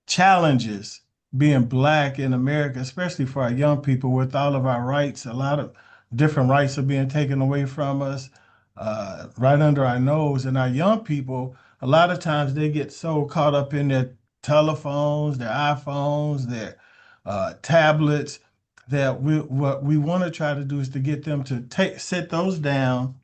challenges being Black in America, especially for our young people, with all of our rights. A lot of different rights are being taken away from us right under our nose. And our young people, a lot of times they get so caught up in their telephones, their iPhones, their tablets, that what we want to try to do is to get them to sit those down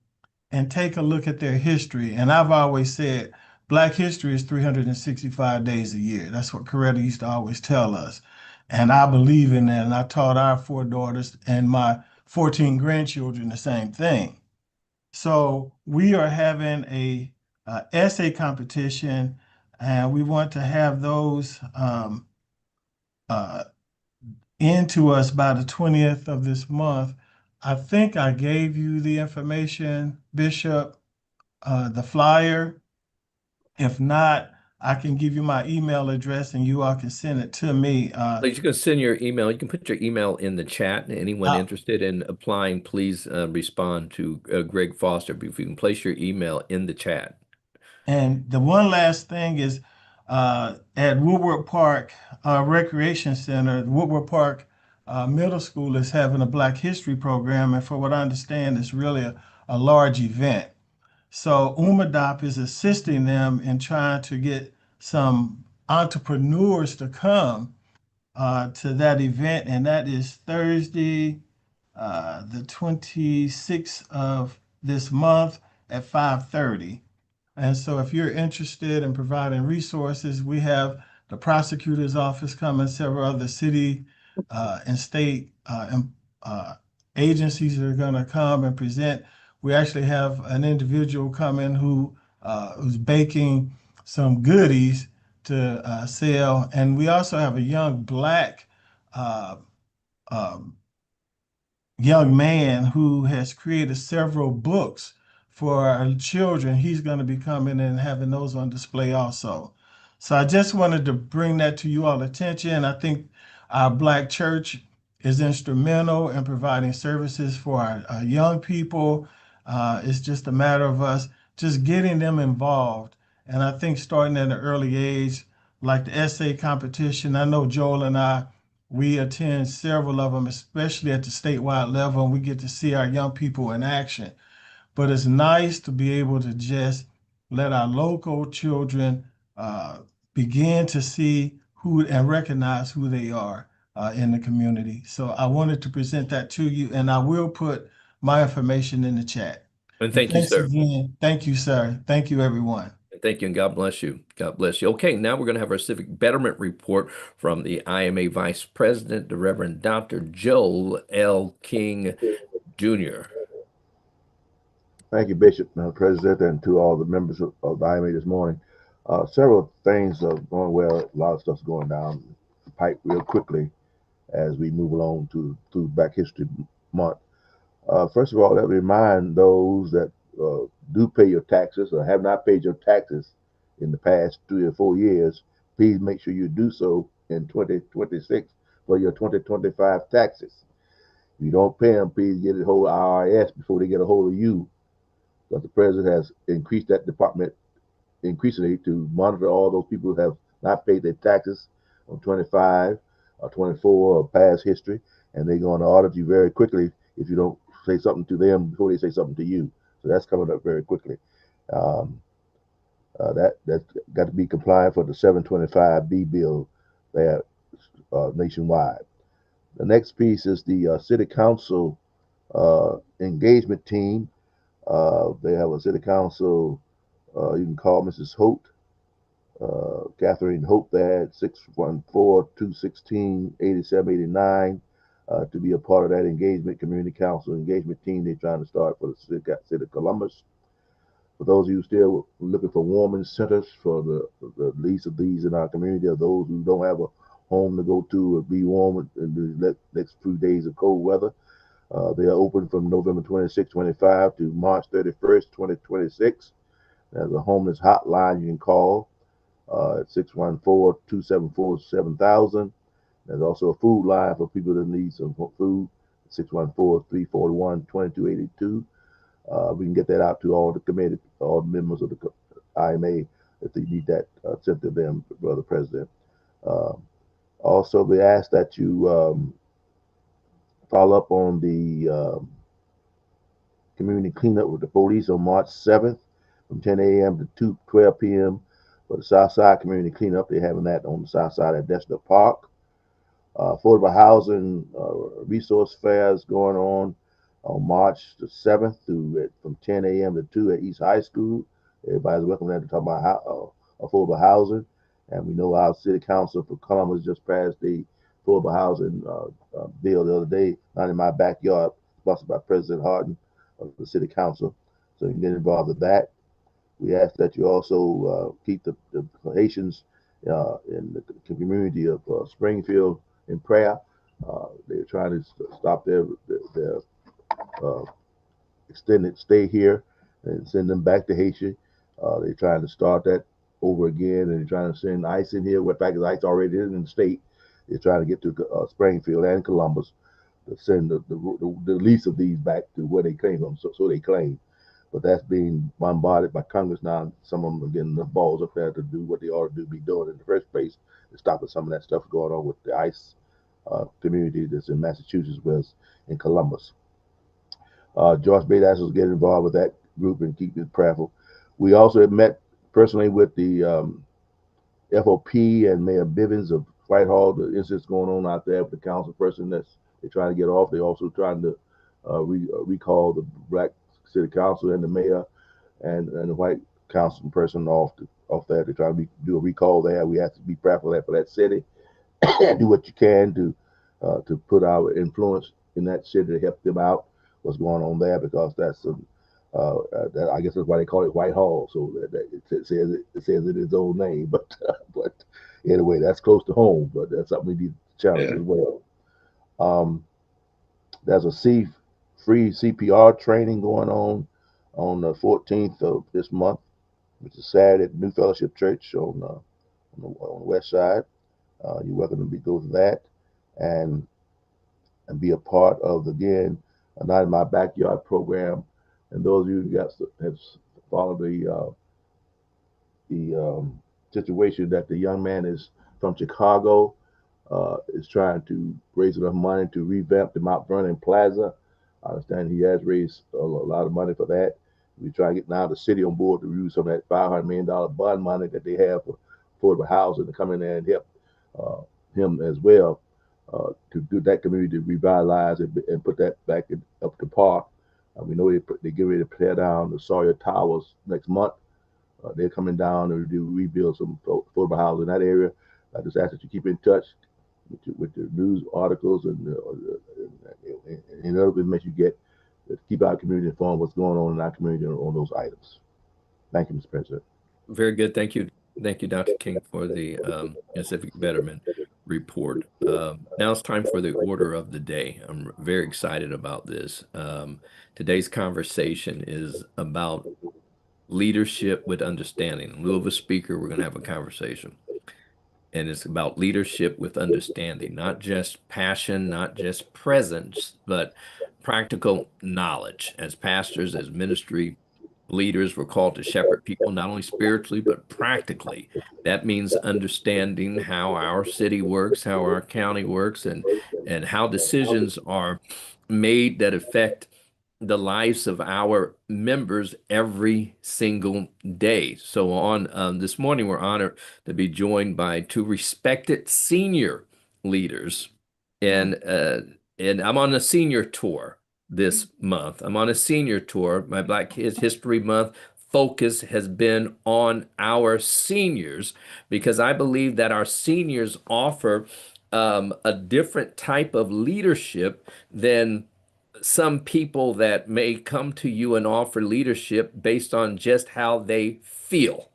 and take a look at their history. And I've always said Black history is 365 days a year. That's what Coretta used to always tell us. And I believe in that. And I taught our 4 daughters and my 14 grandchildren the same thing. So we are having a essay competition, and we want to have those uh, into us by the 20th of this month. I think I gave you the information, Bishop, the flyer. If not, I can give you my email address and you all can send it to me. So you can send your email. You can put your email in the chat. Anyone interested in applying, please respond to Greg Foster. If you can place your email in the chat. And the one last thing is at Woodward Park Recreation Center, Woodward Park Middle School is having a Black History program. And for what I understand, it's really a large event. So UMADOP is assisting them in trying to get some entrepreneurs to come to that event. And that is Thursday, the 26th of this month at 5:30. And so if you're interested in providing resources, we have the prosecutor's office coming, several other city and state agencies that are going to come and present. We actually have an individual coming who's baking some goodies to sell. And we also have a young Black uh, um, young man who has created several books for our children. He's going to be coming and having those on display also. So I just wanted to bring that to you all attention. I think our Black church is instrumental in providing services for our young people. It's just a matter of us just getting them involved. And I think starting at an early age, like the essay competition, I know Joel and I, we attend several of them, especially at the statewide level, and we get to see our young people in action. But it's nice to be able to just let our local children uh, begin to see who and recognize who they are in the community. So I wanted to present that to you, and I will put my information in the chat. And thank you, Thanks sir. again. Thank you, sir. Thank you, everyone. Thank you, and God bless you. God bless you. Okay, now we're going to have our civic betterment report from the IMA Vice President, the Reverend Dr. Joel L. King, Jr. Thank you, Bishop, President, and to all the members of the IMA this morning. Several things are going well. A lot of stuff's going down the pipe real quickly as we move along through Black History Month. First of all, let me remind those that do pay your taxes or have not paid your taxes in the past 3 or 4 years. Please make sure you do so in 2026 for your 2025 taxes. If you don't pay them, please get a hold of IRS before they get a hold of you, because the president has increased that department increasingly to monitor all those people who have not paid their taxes on 25 or 24 or past history, and they're going to audit you very quickly if you don't say something to them before they say something to you. So that's coming up very quickly. That's got to be compliant for the 725B bill. They have nationwide. The next piece is the city council engagement team. They have a city council. You can call Mrs. Holt, Catherine Hope there at 614-216-8789 to be a part of that engagement, community council engagement team they're trying to start for the city of Columbus. For those of you still looking for warming centers for the least of these in our community, or those who don't have a home to go to or be warm in the next few days of cold weather, they are open from November 26, 25 to March 31st, 2026. There's a homeless hotline you can call at 614-274-7000. There's also a food line for people that need some food, 614-341-2282. We can get that out to all the committee, all the members of the IMA if they need that sent to them, Brother President. Also, we ask that you follow up on the community cleanup with the police on March 7th from 10 a.m. to 12 p.m. for the Southside community cleanup. They're having that on the south side at Dexter Park. Affordable housing resource fairs going on March the 7th from 10 a.m. to 2 at East High School. Everybody's welcome there to talk about affordable housing. And we know our city council for Columbus just passed the affordable housing bill the other day, not in my backyard, sponsored by President Hardin of the city council. So you can get involved with that. We ask that you also keep the Haitians in the community of Springfield in prayer. They're trying to stop their extended stay here and send them back to Haiti. They're trying to start that over again, and they're trying to send ICE in here. What fact is ICE already in the state? They're trying to get to Springfield and Columbus to send the least of these back to where they came from. So they claim. But that's being bombarded by Congress now. Some of them are getting the balls up there to do what they ought to be doing in the first place, to stop some of that stuff going on with the ICE community that's in Massachusetts, was in Columbus. George Bate asked us to get involved with that group and keep it prayerful. We also have met personally with the FOP and Mayor Bivens of Whitehall. The incidents going on out there with the council person that's they're trying to get off. They're also trying to recall the black city council and the mayor and the white council person off there. They're trying to do a recall there. We have to be prayerful for that city. Do what you can to put our influence in that city to help them out. What's going on there, because that's I guess that's why they call it Whitehall. So it says it its own name. But anyway, that's close to home. But that's something we need to challenge as well. There's a free CPR training going on the 14th of this month, which is Saturday at New Fellowship Church on the west side. You're welcome to go to that and be a part of, again, a Not in My Backyard program. And those of you who have followed the situation that the young man is from Chicago, is trying to raise enough money to revamp the Mount Vernon Plaza. I understand he has raised a lot of money for that. We try to get now the city on board to use some of that $500 million bond money that they have for affordable housing to come in there and help him as well to do that community, revitalize it and put that back up to par. We know they get ready to tear down the Sawyer Towers next month. They're coming down to rebuild some affordable housing in that area. I just ask that you keep in touch with the news articles and other information you get to keep our community informed what's going on in our community on those items. Thank you, Mr. President. Very good. Thank you, Dr. King, for the Civic Betterment report. Now it's time for the order of the day. I'm very excited about this. Today's conversation is about leadership with understanding. In lieu of a speaker, we're going to have a conversation. And it's about leadership with understanding, not just passion, not just presence, but practical knowledge. As pastors, as ministry leaders, we're called to shepherd people, not only spiritually, but practically. That means understanding how our city works, how our county works, and how decisions are made that affect the lives of our members every single day. So on this morning, we're honored to be joined by two respected senior leaders, and I'm on a senior tour this month. I'm on a senior tour. My Black Kids History Month focus has been on our seniors because I believe that our seniors offer a different type of leadership than some people that may come to you and offer leadership based on just how they feel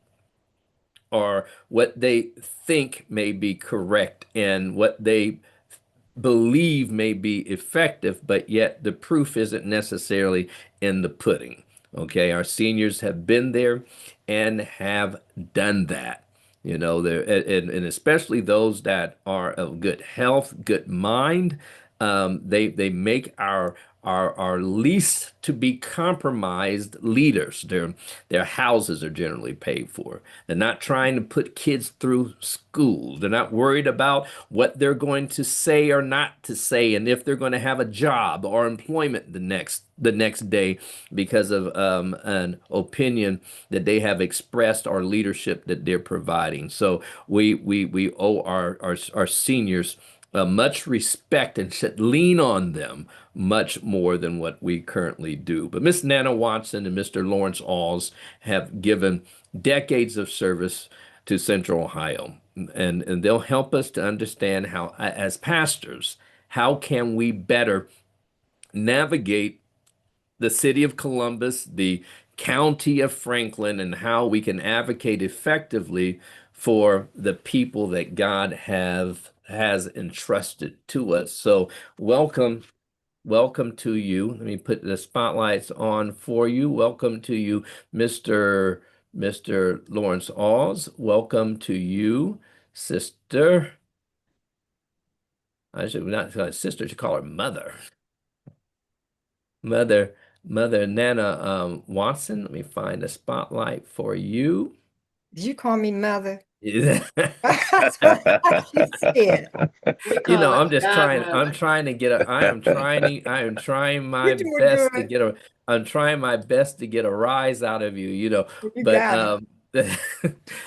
or what they think may be correct and what they believe may be effective, but yet the proof isn't necessarily in the pudding. Okay, our seniors have been there and have done that. You know, and especially those that are of good health, good mind, they make our least to be compromised leaders. Their houses are generally paid for. They're not trying to put kids through school. They're not worried about what they're going to say or not to say, and if they're going to have a job or employment the next day because of an opinion that they have expressed or leadership that they're providing. So we owe our seniors much respect and should lean on them much more than what we currently do. But Miss Nana Watson and Mr. Lawrence Alls have given decades of service to Central Ohio, and they'll help us to understand how, as pastors, how can we better navigate the city of Columbus, the county of Franklin, and how we can advocate effectively for the people that God has entrusted to us. So welcome to you. Let me put the spotlights on for you. Welcome to you, Mr. Lawrence Alls. Welcome to you, sister. I should not call her sister, I should call her mother. Mother Nana Watson. Let me find a spotlight for you. Did you call me mother? You That's what you said. know, Godmother. I am trying my You're doing best to good. get I'm trying my best to get a rise out of you, you know. You But got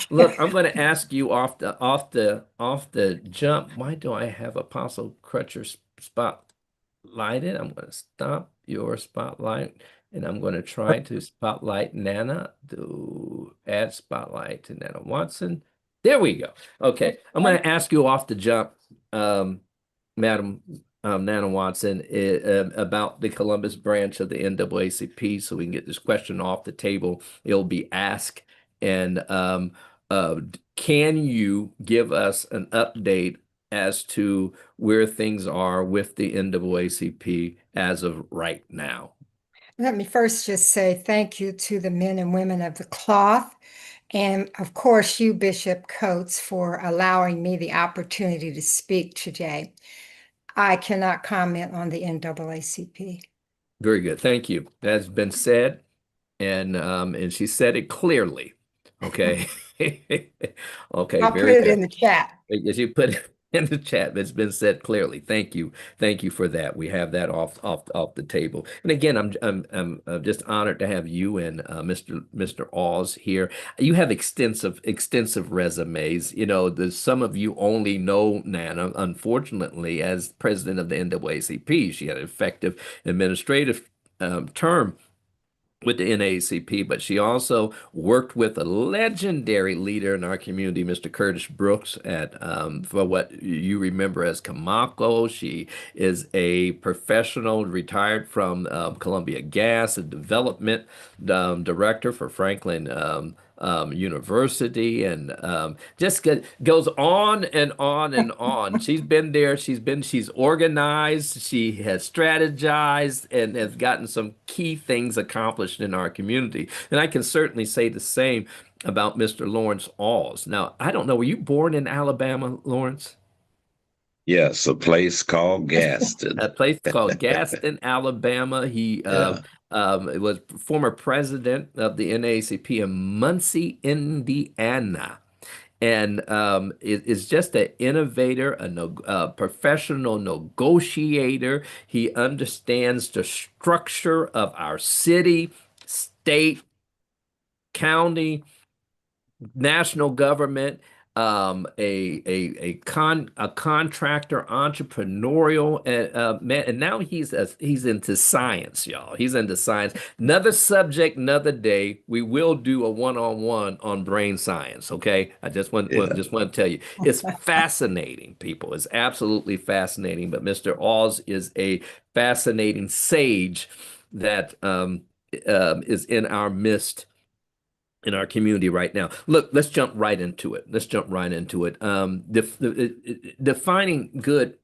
look, I'm going to ask you off the jump. Why do I have Apostle Crutcher spotlighted? I'm going to stop your spotlight and I'm going to try to spotlight Nana to add spotlight to Nana Watson. There we go. Okay, I'm going to ask you off the jump, Madam Nana Watson, about the Columbus branch of the NAACP, so we can get this question off the table. It'll be asked, and can you give us an update as to where things are with the NAACP as of right now? Let me first just say thank you to the men and women of the cloth, and of course, you, Bishop Coates, for allowing me the opportunity to speak today. I cannot comment on the NAACP. Very good. Thank you. That's been said, and she said it clearly. Okay. Okay, I'll put very it good. in the chat. As you put it in the chat, it's been said clearly. Thank you. Thank you for that. We have that off the table. And again, I'm just honored to have you and Mr. Alls here. You have extensive resumes. You know, some of you only know Nana, unfortunately, as president of the NAACP. She had an effective administrative term with the NAACP, but she also worked with a legendary leader in our community, Mr. Curtis Brooks, at for what you remember as Kamako. She is a professional, retired from Columbia Gas, a development director for Franklin University, and goes on and on and on. She's been there. She's organized. She has strategized and has gotten some key things accomplished in our community. And I can certainly say the same about Mr. Lawrence Alls. Now, I don't know, were you born in Alabama, Lawrence? Yes, a place called Gaston. A place called Gaston, Alabama. He Yeah. was former president of the NAACP in Muncie, Indiana, and is just an innovator, a professional negotiator. He understands the structure of our city, state, county, national government. a contractor, entrepreneurial, man, and now he's into science, y'all. He's into science. Another subject, another day. We will do a one-on-one on brain science. Okay, I just want to tell you, it's fascinating, people. It's absolutely fascinating. But Mr. Oz is a fascinating sage that is in our midst in our community right now. Look, let's jump right into it. Let's jump right into it. Defining good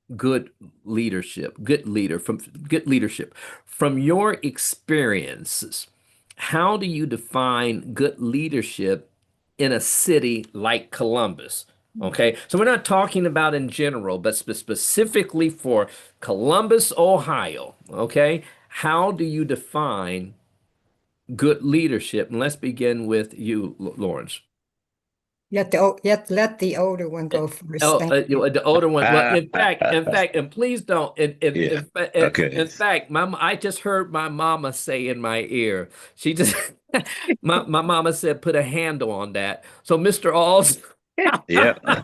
leadership, good leadership from your experiences. How do you define good leadership in a city like Columbus? Okay, so we're not talking about in general, but specifically for Columbus, Ohio. Okay, how do you define good leadership? And let's begin with you, Lawrence. Let the older one go first. Thank you. The older one. Well, Uh, in fact, and please don't. yeah. Okay. In fact, I just heard my mama say in my ear. She just, my mama said, put a handle on that. So, Mr. Alls. Yeah.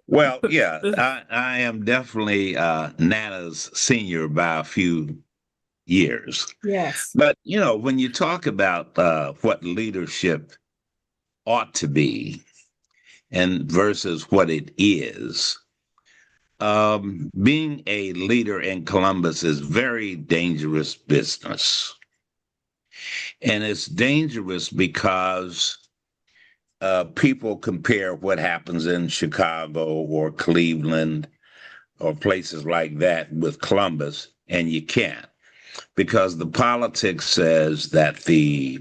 Well, yeah, I am definitely Nana's senior by a few years. Yes. But, when you talk about what leadership ought to be and versus what it is, being a leader in Columbus is very dangerous business. And it's dangerous because people compare what happens in Chicago or Cleveland or places like that with Columbus, and you can't, because the politics says that they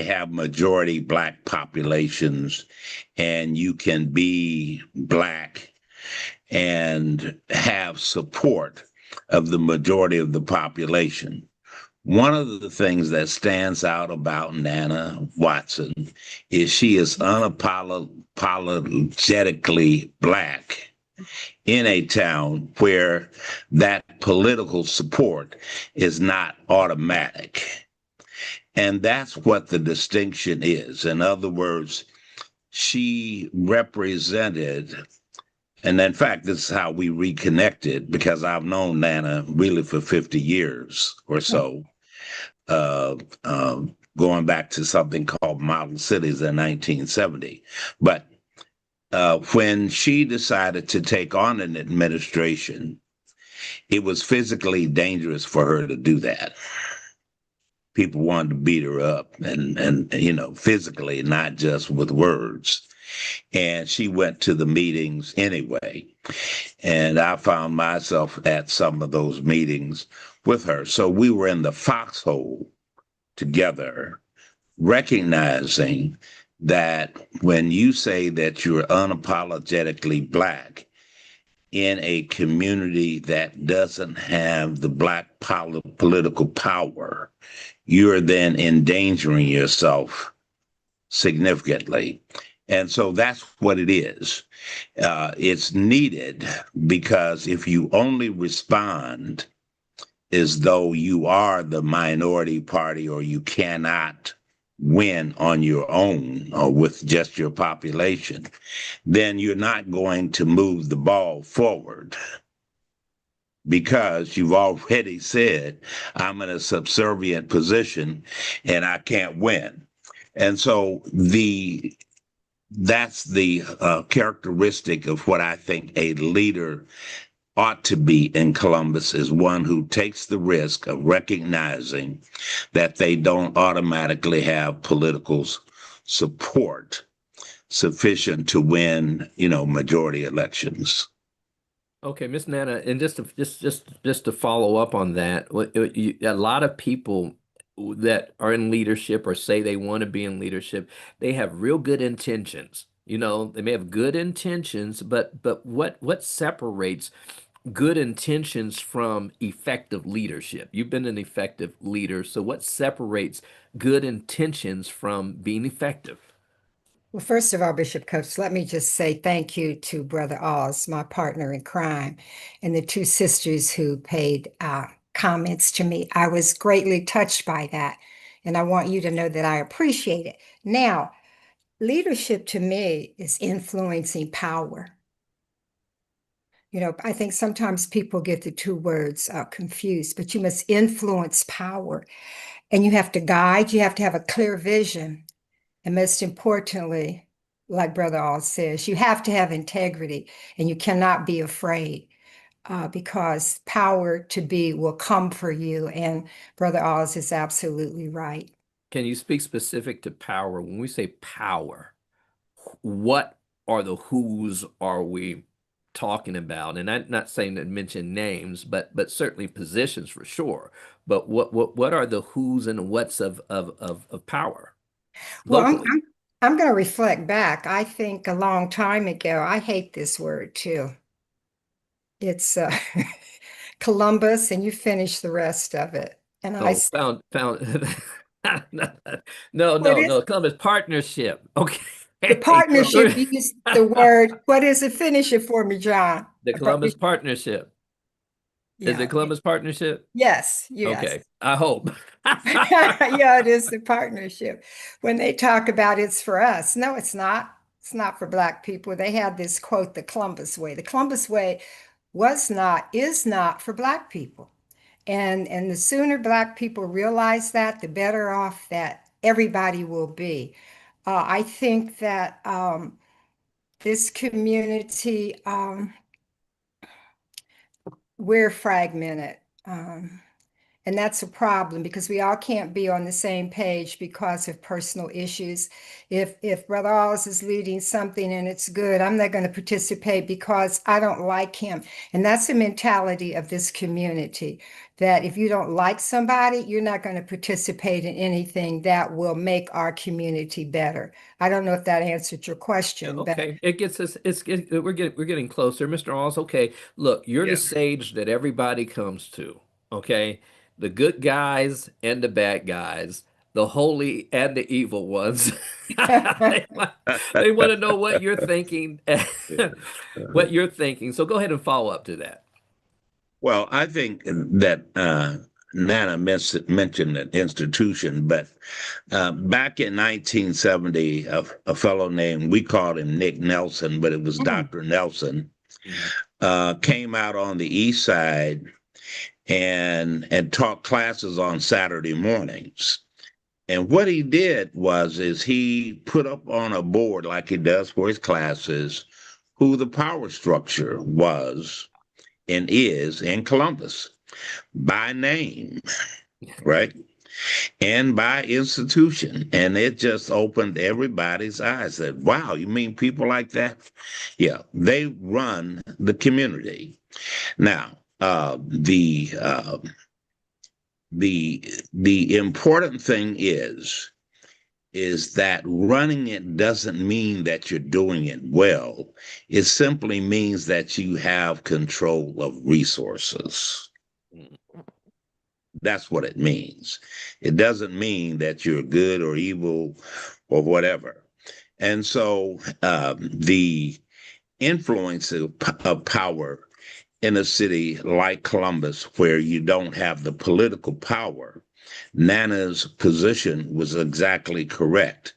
have majority Black populations, and you can be Black and have support of the majority of the population. One of the things that stands out about Nana Watson is she is unapologetically Black in a town where that political support is not automatic. And that's what the distinction is. In other words, she represented, and in fact, this is how we reconnected, because I've known Nana really for 50 years or so, going back to something called Model Cities in 1970. But when she decided to take on an administration, it was physically dangerous for her to do that. People wanted to beat her up and physically, not just with words. And she went to the meetings anyway. And I found myself at some of those meetings with her. So we were in the foxhole together, recognizing that when you say that you're unapologetically Black in a community that doesn't have the Black political power, you're then endangering yourself significantly. And so that's what it is. It's needed because if you only respond as though you are the minority party or you cannot win on your own or with just your population, then you're not going to move the ball forward, because you've already said, I'm in a subservient position and I can't win. And so that's the characteristic of what I think a leader ought to be in Columbus, is one who takes the risk of recognizing that they don't automatically have political support sufficient to win, majority elections. Okay, Miss Nana, and just to follow up on that, a lot of people that are in leadership or say they want to be in leadership, they have real good intentions. They may have good intentions, but what separates good intentions from effective leadership? You've been an effective leader, so what separates good intentions from being effective? Well, first of all, Bishop Coates, let me just say thank you to Brother Oz, my partner in crime, and the two sisters who paid comments to me. I was greatly touched by that. And I want you to know that I appreciate it. Now, leadership to me is influencing power. You know, I think sometimes people get the two words confused, but you must influence power and you have to guide, you have to have a clear vision. And most importantly, like Brother All says, you have to have integrity and you cannot be afraid because power to be will come for you. And Brother Oz is absolutely right. Can you speak specific to power? When we say power, what are the who's are we talking about? And I'm not saying to mention names, but certainly positions for sure. But what are the who's and what's of power Well, locally? I'm going to reflect back. I think a long time ago, I hate this word too. It's Columbus, and you finish the rest of it. And I Oh, found no, what no, is no. Columbus partnership. Okay. the partnership? Use the word. What is it? Finish it for me, John. The Columbus partnership. Is it Yeah. Columbus partnership? Yes. Yes. Okay. I hope. Yeah, it is the partnership. When they talk about it's for us, no, it's not. It's not for Black people. They had this quote, the Columbus way. The Columbus way is not for Black people. And the sooner Black people realize that, the better off that everybody will be. I think that this community, we're fragmented. And that's a problem because we all can't be on the same page because of personal issues. If Brother Oz is leading something and it's good, I'm not going to participate because I don't like him. And that's the mentality of this community, that if you don't like somebody, you're not going to participate in anything that will make our community better. I don't know if that answered your question, but Okay, it gets us. We're getting closer, Mr. Alls. Okay, look, you're the Yeah. sage that everybody comes to. Okay, the good guys and the bad guys, the holy and the evil ones. They want to know what you're thinking, what you're thinking. So go ahead and follow up to that. Well, I think that Nana mentioned an institution, but back in 1970, a fellow named, we called him Nick Nelson, but it was Dr. Nelson, came out on the East Side and taught classes on Saturday mornings. And what he did is he put up on a board like he does for his classes who the power structure was and is in Columbus by name, right? And by institution. And it just opened everybody's eyes that, wow, you mean people like that? Yeah, they run the community. Now, the important thing is that running it doesn't mean that you're doing it well. It simply means that you have control of resources. That's what it means. It doesn't mean that you're good or evil or whatever. And so the influence of power in a city like Columbus, where you don't have the political power, Nana's position was exactly correct.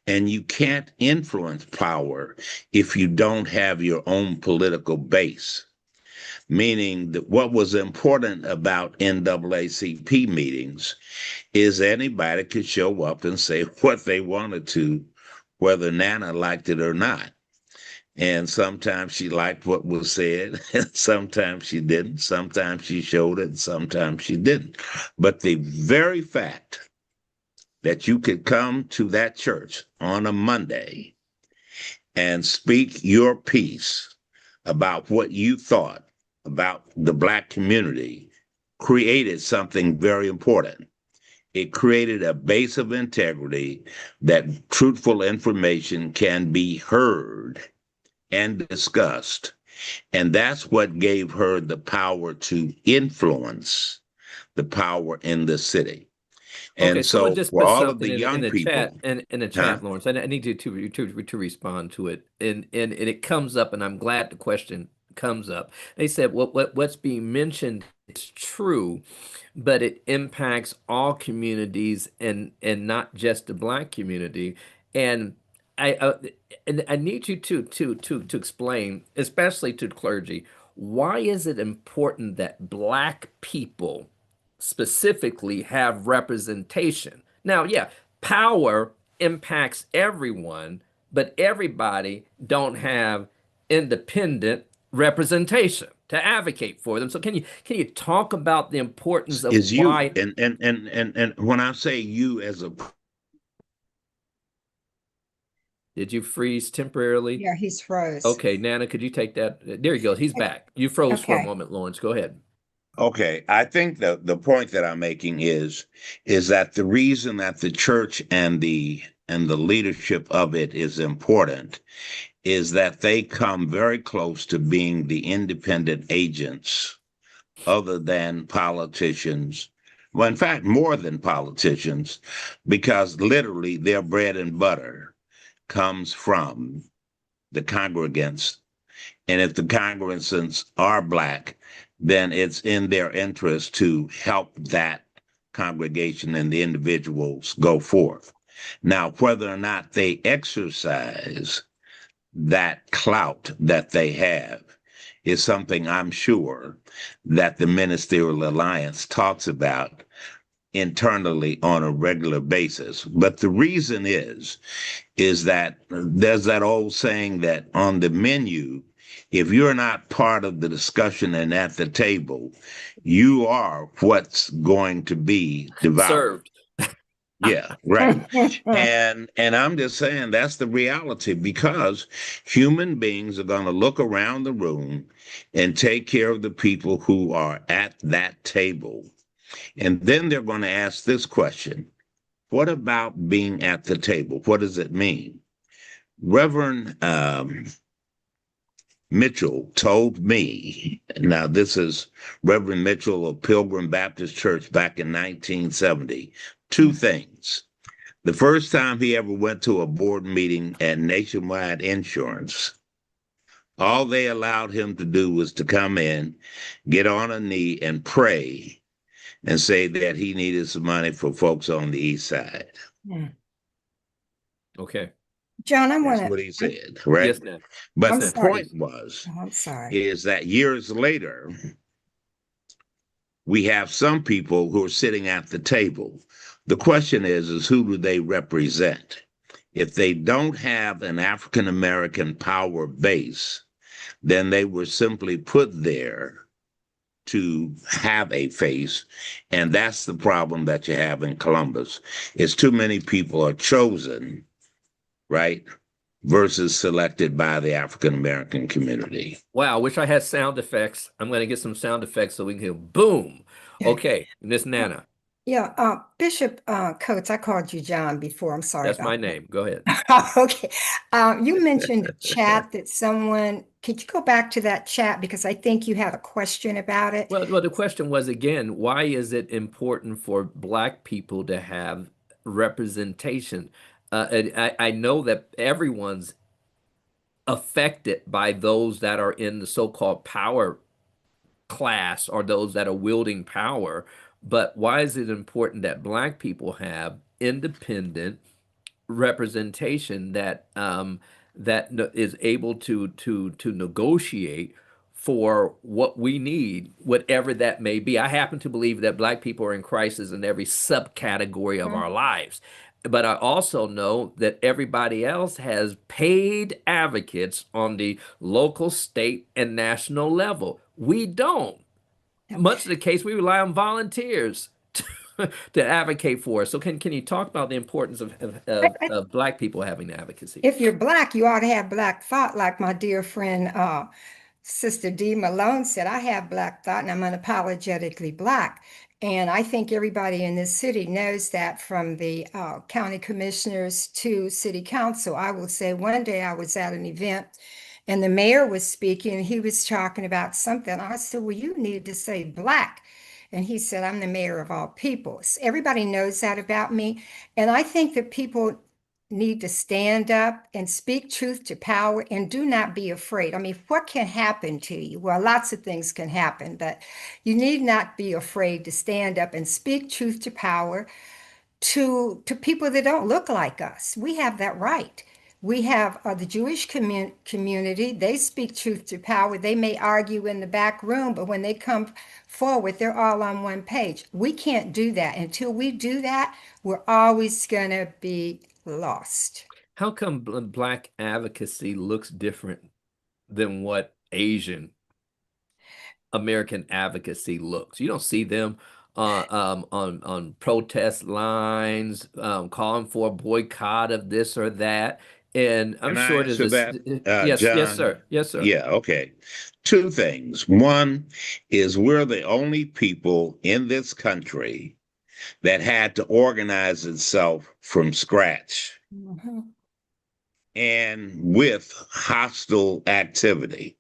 And you can't influence power if you don't have your own political base. Meaning that what was important about NAACP meetings is anybody could show up and say what they wanted to, whether Nana liked it or not. And sometimes she liked what was said, and sometimes she didn't. Sometimes she showed it, and sometimes she didn't. But the very fact that you could come to that church on a Monday and speak your piece about what you thought about the Black community created something very important. It created a base of integrity that truthful information can be heard and discussed. And that's what gave her the power to influence the power in the city. Okay, And someone so just for put all of something the in young the chat people, in the chat, Lawrence. I need to respond to it, and it comes up, and I'm glad the question comes up. They said what's being mentioned it's true, but it impacts all communities and not just the Black community. And I and I need you to explain, especially to the clergy, why is it important that Black people specifically have representation? Now, yeah, power impacts everyone, but everybody don't have independent representation to advocate for them. So can you talk about the importance of Is you why? and when I say you as a Did you freeze temporarily? Yeah, he's froze. Okay, Nana, could you take that? There you go. He's back. You froze for a Okay. moment, Lawrence. Go ahead. Okay, I think the point that I'm making is that the reason that the church and the leadership of it is important is that they come very close to being the independent agents other than politicians. Well, in fact, more than politicians, because literally their bread and butter comes from the congregants. And if the congregants are Black, then it's in their interest to help that congregation and the individuals go forth. Now, whether or not they exercise that clout that they have is something I'm sure that the Ministerial Alliance talks about internally on a regular basis. But the reason is that there's that old saying that on the menu, if you're not part of the discussion and at the table, you are what's going to be devoured. Served. Yeah, right. And I'm just saying that's the reality because human beings are going to look around the room and take care of the people who are at that table. And then they're going to ask this question: what about being at the table? What does it mean? Reverend Mitchell told me, now this is Reverend Mitchell of Pilgrim Baptist Church back in 1970, two things. The first time he ever went to a board meeting at Nationwide Insurance, all they allowed him to do was to come in, get on a knee, and pray and say that he needed some money for folks on the east side. Okay. John, I want That's to. what he said, right? Yes, Nana. But I'm the sorry. point was, Oh, I'm sorry. is that years later, we have some people who are sitting at the table. The question is who do they represent? If they don't have an African American power base, then they were simply put there to have a face. And that's the problem that you have in Columbus, is too many people are chosen, right? Versus selected by the African American community. Wow, I wish I had sound effects. I'm going to get some sound effects so we can hear boom. Okay, Miss Nana, Yeah, Bishop Coates, I called you John before. I'm sorry that's about my that. name. Go ahead. Okay. You mentioned the chat that someone, could you go back to that chat? Because I think you had a question about it. Well, the question was again, why is it important for Black people to have representation? And I know that everyone's affected by those that are in the so-called power class or those that are wielding power. But why is it important that Black people have independent representation that is able to negotiate for what we need, whatever that may be? I happen to believe that Black people are in crisis in every subcategory of our lives. But I also know that everybody else has paid advocates on the local, state, and national level. We don't. Much of the case, we rely on volunteers to advocate for us. So can you talk about the importance of Black people having advocacy? If you're Black, you ought to have Black thought, like my dear friend Sister D. Malone said. I have Black thought and I'm unapologetically Black. And I think everybody in this city knows that, from the county commissioners to city council. I will say one day I was at an event and the mayor was speaking and he was talking about something. I said, well, you need to say Black. And he said, I'm the mayor of all people. So everybody knows that about me. And I think that people need to stand up and speak truth to power and do not be afraid. I mean, what can happen to you? Well, lots of things can happen, but you need not be afraid to stand up and speak truth to power to people that don't look like us. We have that right. We have the Jewish community. They speak truth to power. They may argue in the back room, but when they come forward, they're all on one page. We can't do that. Until we do that, we're always going to be lost. How come Black advocacy looks different than what Asian American advocacy looks? You don't see them on protest lines, calling for a boycott of this or that. And I'm Can sure I there's answer this. that, Yes, yes, John? sir. Yes, sir. Yeah, okay. Two things. One is we're the only people in this country that had to organize itself from scratch and with hostile activity.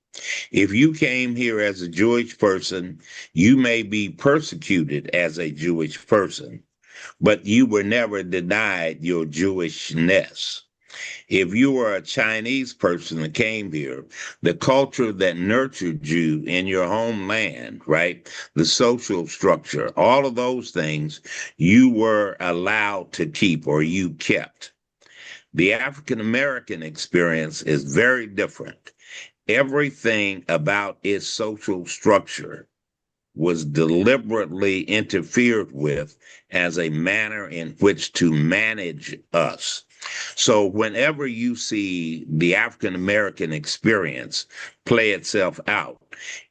If you came here as a Jewish person, you may be persecuted as a Jewish person, but you were never denied your Jewishness. If you were a Chinese person that came here, the culture that nurtured you in your homeland, right? The social structure, all of those things you were allowed to keep or you kept. The African American experience is very different. Everything about its social structure was deliberately interfered with as a manner in which to manage us. So, whenever you see the African American experience play itself out,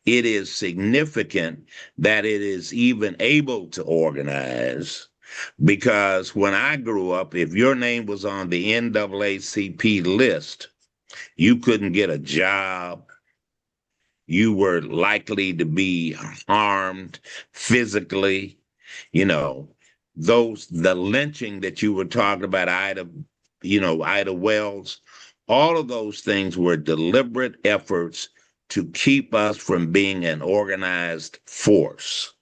it is significant that it is even able to organize. Because when I grew up, if your name was on the NAACP list, you couldn't get a job, you were likely to be harmed physically, you know, the lynching that you were talking about, Ida Wells, all of those things were deliberate efforts to keep us from being an organized force.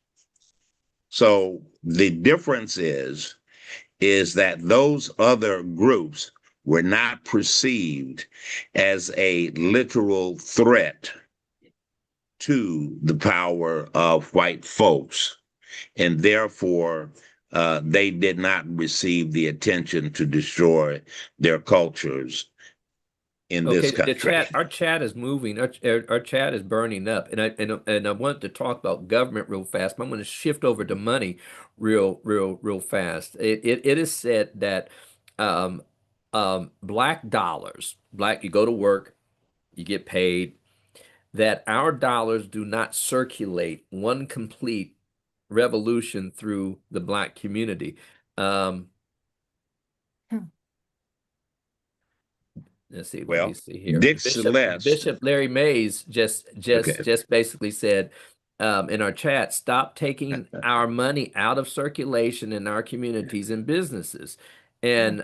So the difference is that those other groups were not perceived as a literal threat to the power of white folks, and therefore they did not receive the attention to destroy their cultures in this Okay, the country. chat, our chat is moving. Our chat is burning up, and I want to talk about government real fast. But I'm going to shift over to money real fast. It is said that um, black dollars, you go to work, you get paid, that our dollars do not circulate one complete revolution through the black community. Um, let's see, let me Well, see here. Dick Celeste, Bishop Larry Mays just okay. basically said in our chat, stop taking our money out of circulation in our communities and businesses. And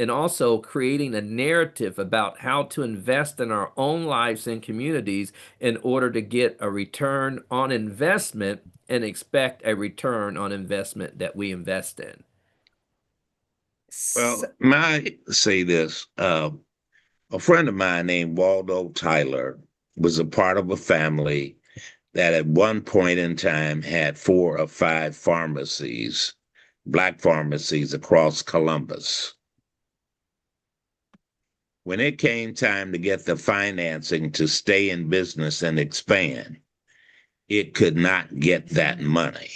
also creating a narrative about how to invest in our own lives and communities in order to get a return on investment and expect a return on investment that we invest in. So, Well, may I say this? A friend of mine named Waldo Tyler was a part of a family that at one point in time had 4 or 5 pharmacies, black pharmacies across Columbus. When it came time to get the financing to stay in business and expand, it could not get that money.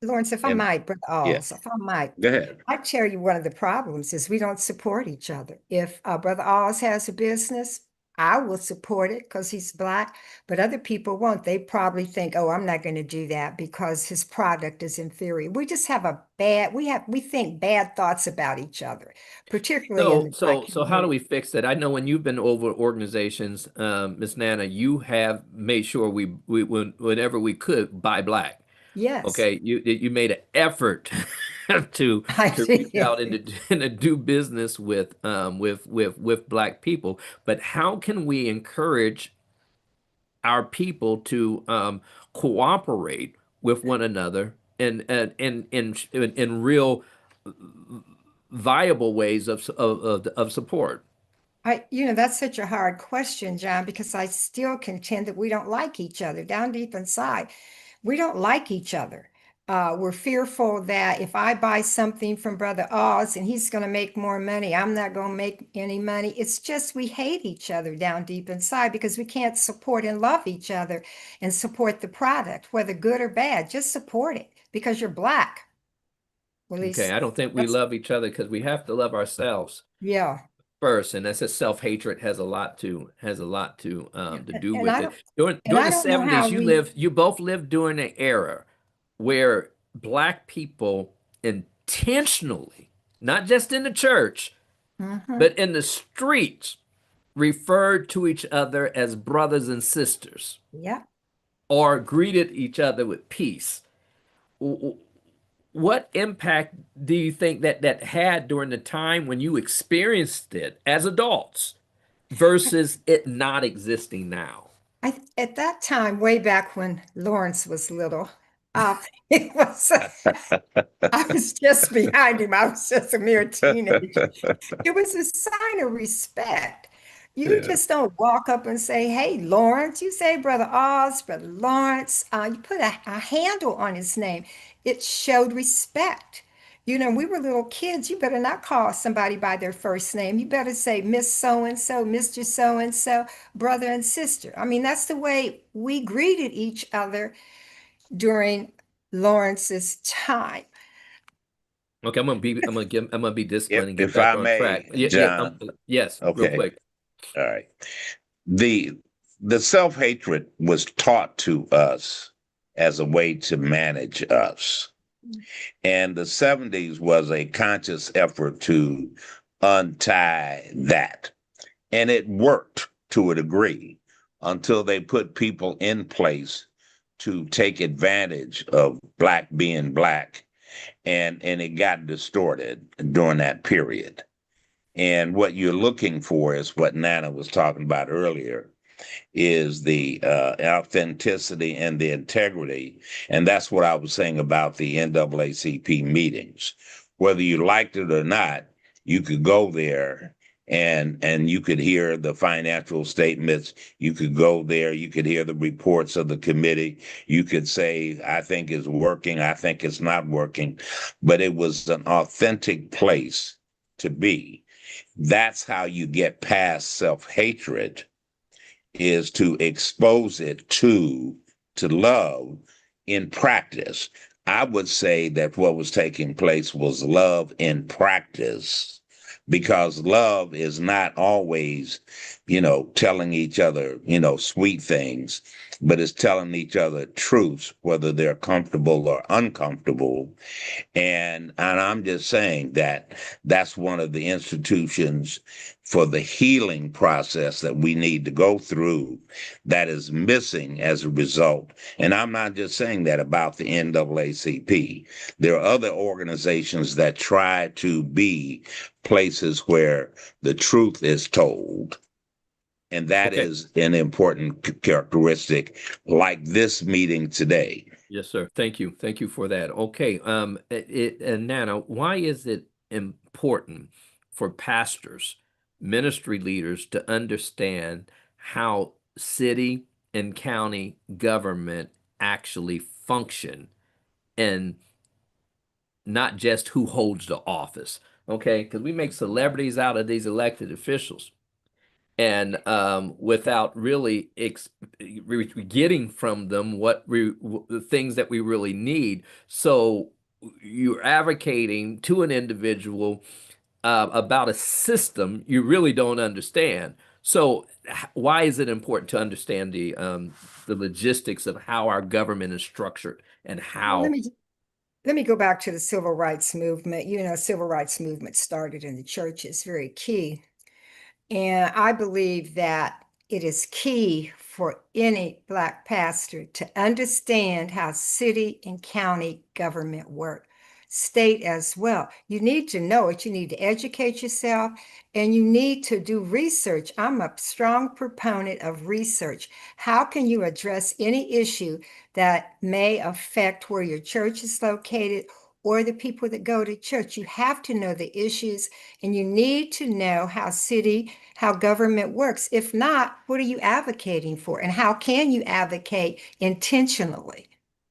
Lawrence, if I And might, Brother yeah, Alls, if I might, go ahead. I tell you one of the problems is we don't support each other. If Brother Alls has a business, I will support it because he's Black, but other people won't. They probably think, oh, I'm not going to do that because his product is inferior. We just have we think bad thoughts about each other, particularly in So, the Black so how do community. we fix it? I know when you've been over organizations, Miss Nana, you have made sure whenever we could buy black. Yes, Okay, you made an effort to I reach out did. and to do business with black people. But how can we encourage our people to cooperate with one another in real viable ways of support? That's such a hard question, John, because I still contend that we don't like each other down deep inside. We don't like each other. We're fearful that if I buy something from Brother Oz and he's going to make more money, I'm not going to make any money. It's just we hate each other down deep inside because we can't support and love each other and support the product, whether good or bad. Just support it because you're Black. At Okay, least I don't think we that's, love each other because we have to love ourselves yeah. first, and that's a self-hatred has a lot to do And with I it. don't During the know how 70s, we. you both lived during an era where Black people intentionally, not just in the church, Mhm. but in the streets, referred to each other as brothers and sisters Yeah. or greeted each other with peace. What impact do you think that had during the time when you experienced it as adults versus it not existing now? At that time, way back when Lawrence was little, it was I was just behind him. I was just a mere teenager. It was a sign of respect. You Yeah. just don't walk up and say, "Hey, Lawrence." You say, "Brother Oz, Brother Lawrence." You put a handle on his name. It showed respect. We were little kids. You better not call somebody by their first name. You better say Miss So and so, Mr. So and so, brother and sister. I mean, that's the way we greeted each other during Lawrence's time. Okay, I'm gonna be disciplined and get If back I on track. may, Yeah, yeah, John. yes, real Okay. quick. All right. The the self-hatred was taught to us as a way to manage us. And the 70s was a conscious effort to untie that. And it worked to a degree until they put people in place to take advantage of Black being Black. And it got distorted during that period. And what you're looking for is what Nana was talking about earlier is the authenticity and the integrity. And that's what I was saying about the NAACP meetings. Whether you liked it or not, you could go there and you could hear the financial statements. You could go there, you could hear the reports of the committee. You could say, I think it's working, I think it's not working. But it was an authentic place to be. That's how you get past self-hatred, is to expose it to love in practice. I would say that what was taking place was love in practice, because love is not always, telling each other, sweet things, but it's telling each other truths, whether they're comfortable or uncomfortable. And I'm just saying that that's one of the institutions for the healing process that we need to go through that is missing as a result. And I'm not just saying that about the NAACP. There are other organizations that try to be places where the truth is told. And that Okay. is an important characteristic, like this meeting today. Yes, sir. Thank you. Thank you for that. Okay. Nana, why is it important for pastors, ministry leaders to understand how city and county government actually function and not just who holds the office? Okay, because we make celebrities out of these elected officials and without really getting from them the things that we really need. So you're advocating to an individual about a system you really don't understand. So why is it important to understand the logistics of how our government is structured and Well, how? let me go back to the civil rights movement. Civil rights movement started in the church. It's very key. And I believe that it is key for any Black pastor to understand how city and county government work, state as well. You need to know it. You need to educate yourself and you need to do research. I'm a strong proponent of research. How can you address any issue that may affect where your church is located or the people that go to church. You have to know the issues, and you need to know how government works. If not, what are you advocating for? And how can you advocate intentionally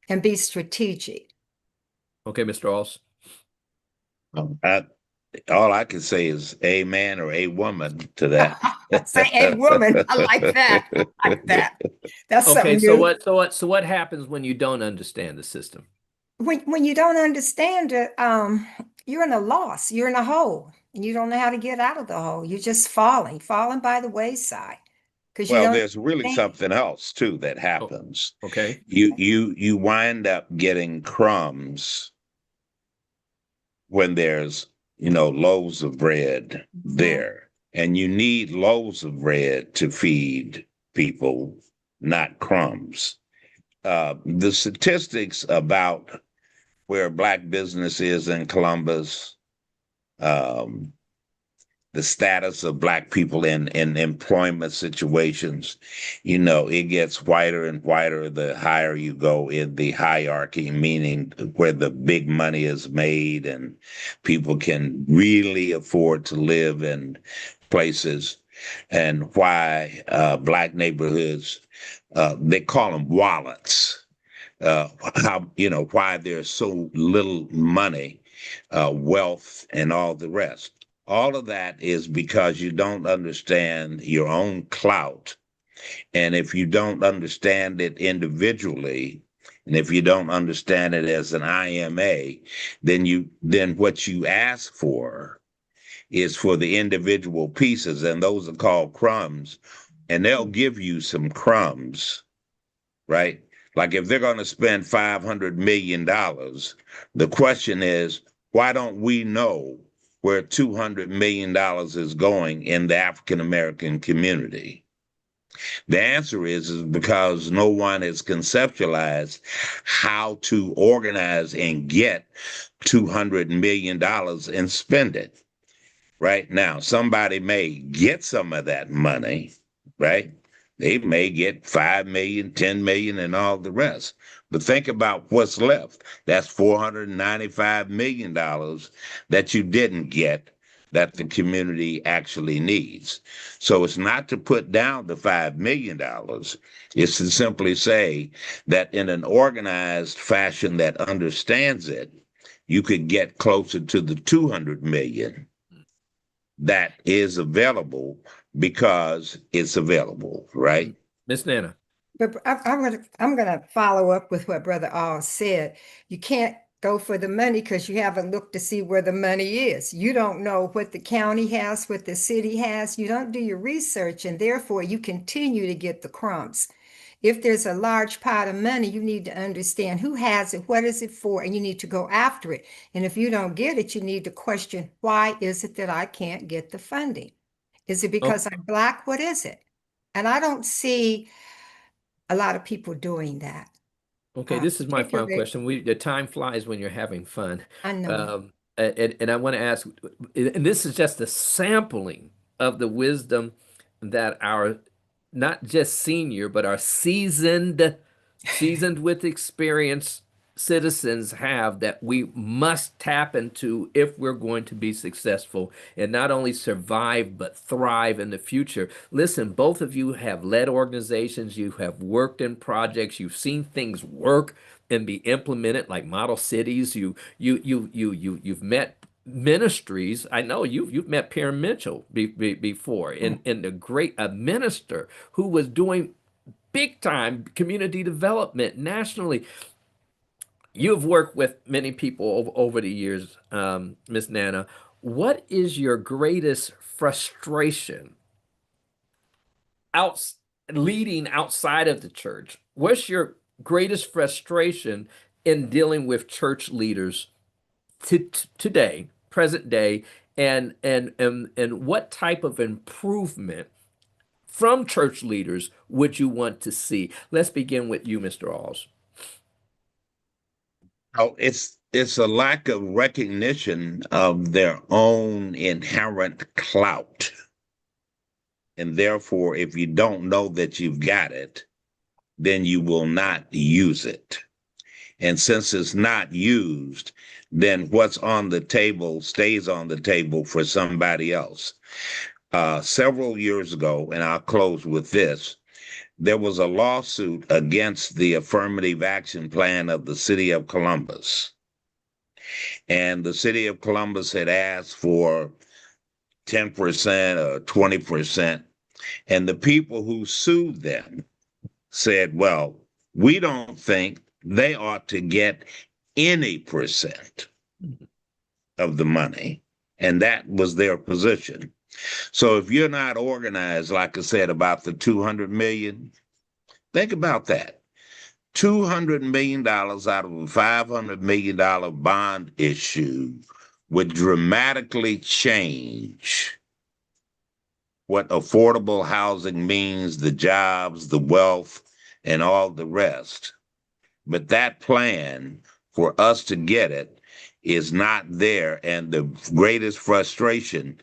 and be strategic? Okay, Mr. Alls. All I can say is a man or a woman to that. Say a woman. I like that. I like that. That's Okay, something so new. what happens when you don't understand the system? When you don't understand it, you're in a loss. You're in a hole, and you don't know how to get out of the hole. You're just falling by the wayside because you Well, don't there's really understand. something else too that Oh, happens. okay. You wind up getting crumbs when there's, loaves of bread there, and you need loaves of bread to feed people, not crumbs. The statistics about where Black business is in Columbus, um, the status of Black people in employment situations, it gets whiter and whiter the higher you go in the hierarchy, meaning where the big money is made and people can really afford to live in places, and why Black neighborhoods, they call them wallets, why there's so little money, wealth, and all the rest. All of that is because you don't understand your own clout. And if you don't understand it individually, and if you don't understand it as an IMA, then what you ask for is for the individual pieces, and those are called crumbs. And they'll give you some crumbs, right? Like if they're going to spend $500 million, the question is, why don't we know where $200 million is going in the African American community? The answer is because no one has conceptualized how to organize and get $200 million and spend it. Right now, somebody may get some of that money, right? They may get 5 million, 10 million, and all the rest. But think about what's left. That's $495 million that you didn't get that the community actually needs. So it's not to put down the $5 million. It's to simply say that in an organized fashion that understands it, you could get closer to the 200 million that is available because it's available, right? Miss Nana. But I'm gonna follow up with what Brother All said. You can't go for the money because you haven't looked to see where the money is. You don't know what the county has, what the city has. You don't do your research, and therefore you continue to get the crumbs. If there's a large pot of money, you need to understand who has it, what is it for, and you need to go after it. And if you don't get it, you need to question, why is it that I can't get the funding? Is it Oh, because I'm Black? What is it? And I don't see a lot of people doing that. okay, this is my final Particularly, question. The time flies when you're having fun. I know. And I want to ask, and this is just a sampling of the wisdom that our not just senior, but our seasoned with experience citizens have that we must tap into if we're going to be successful and not only survive but thrive in the future. Listen, both of you have led organizations, you have worked in projects, you've seen things work and be implemented like model cities. You've met ministries. I know you've met Pierre Mitchell before, and the great a minister who was doing big time community development nationally. You've worked with many people over the years, Miss Nana. What is your greatest frustration out leading outside of the church? What's your greatest frustration in dealing with church leaders today, present day, and what type of improvement from church leaders would you want to see? Let's begin with you, Mr. Alls. Oh, it's a lack of recognition of their own inherent clout. And therefore, if you don't know that you've got it, then you will not use it. And since it's not used, then what's on the table stays on the table for somebody else. Several years ago, and I'll close with this, there was a lawsuit against the affirmative action plan of the city of Columbus. And the city of Columbus had asked for 10% or 20%. And the people who sued them said, well, we don't think they ought to get any percent of the money. And that was their position. So if you're not organized, like I said, about the 200 million, think about that. $200 million out of a $500 million bond issue would dramatically change what affordable housing means, the jobs, the wealth, and all the rest. But that plan, for us to get it, is not there. And the greatest frustration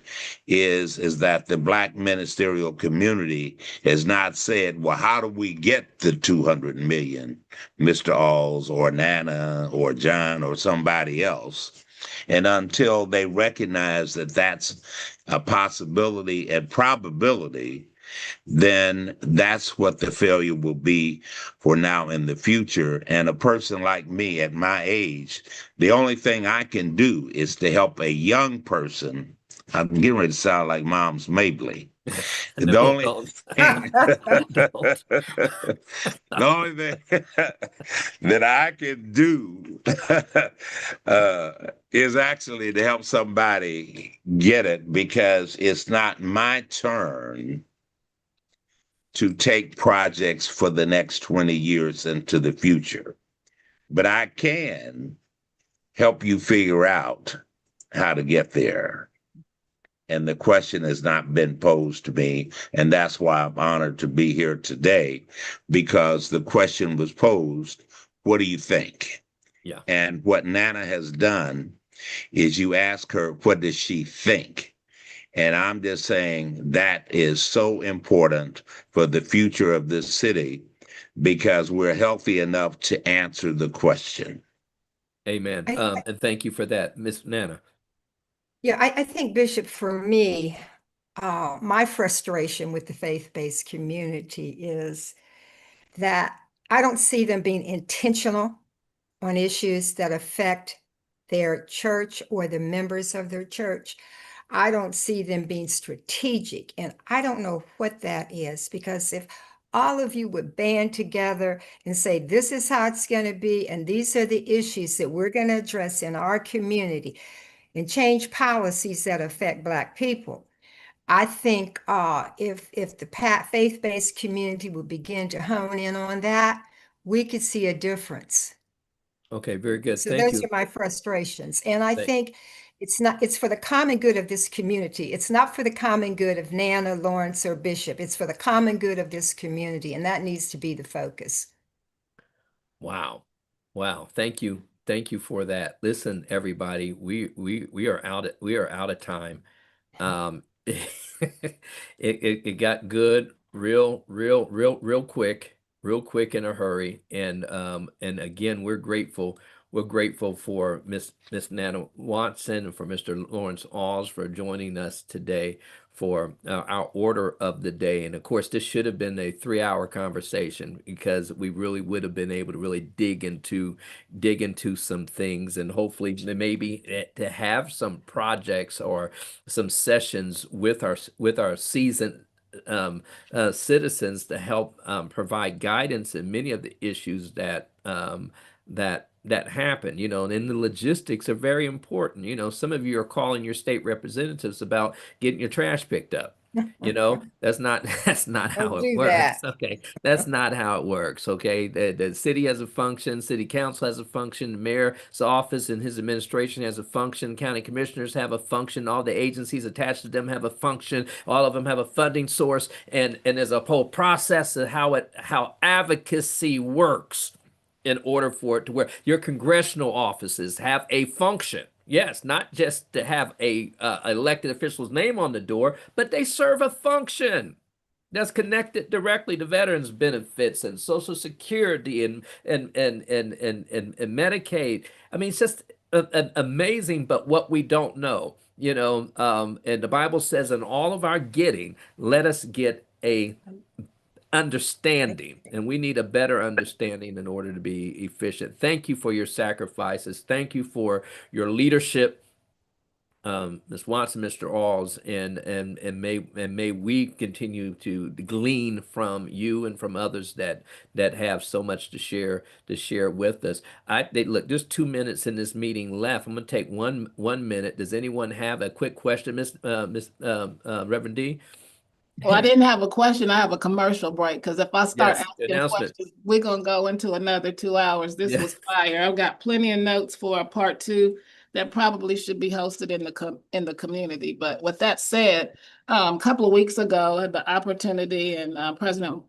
is that the Black ministerial community has not said, well, how do we get the 200 million, Mr. Alls or Nana or John or somebody else? And until they recognize that that's a possibility and probability, then that's what the failure will be for now in the future. And a person like me at my age, the only thing I can do is to help a young person. I'm getting ready to sound like Mom's Mabley. The No, only don't. thing, Don't. the only thing that I can do is actually to help somebody get it, because it's not my turn to take projects for the next 20 years into the future. But I can help you figure out how to get there. And the question has not been posed to me. And that's why I'm honored to be here today, because the question was posed, what do you think? Yeah. And what Nana has done is you ask her, what does she think? And I'm just saying that is so important for the future of this city, because we're healthy enough to answer the question. Amen. I, And thank you for that, Miss Nana. yeah, I think, Bishop, for me, my frustration with the faith-based community is that I don't see them being intentional on issues that affect their church or the members of their church. I don't see them being strategic, and I don't know what that is, because if all of you would band together and say, this is how it's going to be, and these are the issues that we're going to address in our community, and change policies that affect Black people. I think if the faith-based community would begin to hone in on that, we could see a difference. Okay, very good. So Thank those you. are my frustrations. And I Thank- think it's for the common good of this community. It's not for the common good of Nana, Lawrence, or Bishop. It's for the common good of this community, and that needs to be the focus. Wow. Wow. Thank you. Thank you for that. Listen, everybody, we are out of time. It got good real quick in a hurry. And again, we're grateful for Miss Nana Watson and for Mr. Lawrence Alls for joining us today for our order of the day. And of course, this should have been a 3-hour conversation, because we really would have been able to really dig into some things, and hopefully maybe to have some projects or some sessions with our seasoned citizens to help provide guidance in many of the issues that happen, and then the logistics are very important. Some of you are calling your state representatives about getting your trash picked up. That's not that's not how Don't it do works. that. Okay, that's not how it works. Okay, the city has a function, city council has a function, the mayor's office and his administration has a function, county commissioners have a function, all the agencies attached to them have a function, all of them have a funding source, and there's a whole process of how advocacy works in order for it to work. Your congressional offices have a function. Yes, not just to have a elected official's name on the door, but they serve a function that's connected directly to veterans benefits and Social Security and Medicaid. I mean, amazing, but what we don't know, and the Bible says, in all of our getting, let us get a understanding, and we need a better understanding in order to be efficient. Thank you for your sacrifices. Thank you for your leadership, Ms. Watson, Mr. Alls, and may we continue to glean from you and from others that have so much to share with us. Look, there's 2 minutes in this meeting left. I'm going to take one minute. Does anyone have a quick question, Reverend D? Well, I didn't have a question. I have a commercial break because if I start Yes, asking announcement. questions, we're gonna go into another 2 hours. This Yeah. was fire. I've got plenty of notes for a part two that probably should be hosted in the community. But with that said, a couple of weeks ago, I had the opportunity, and President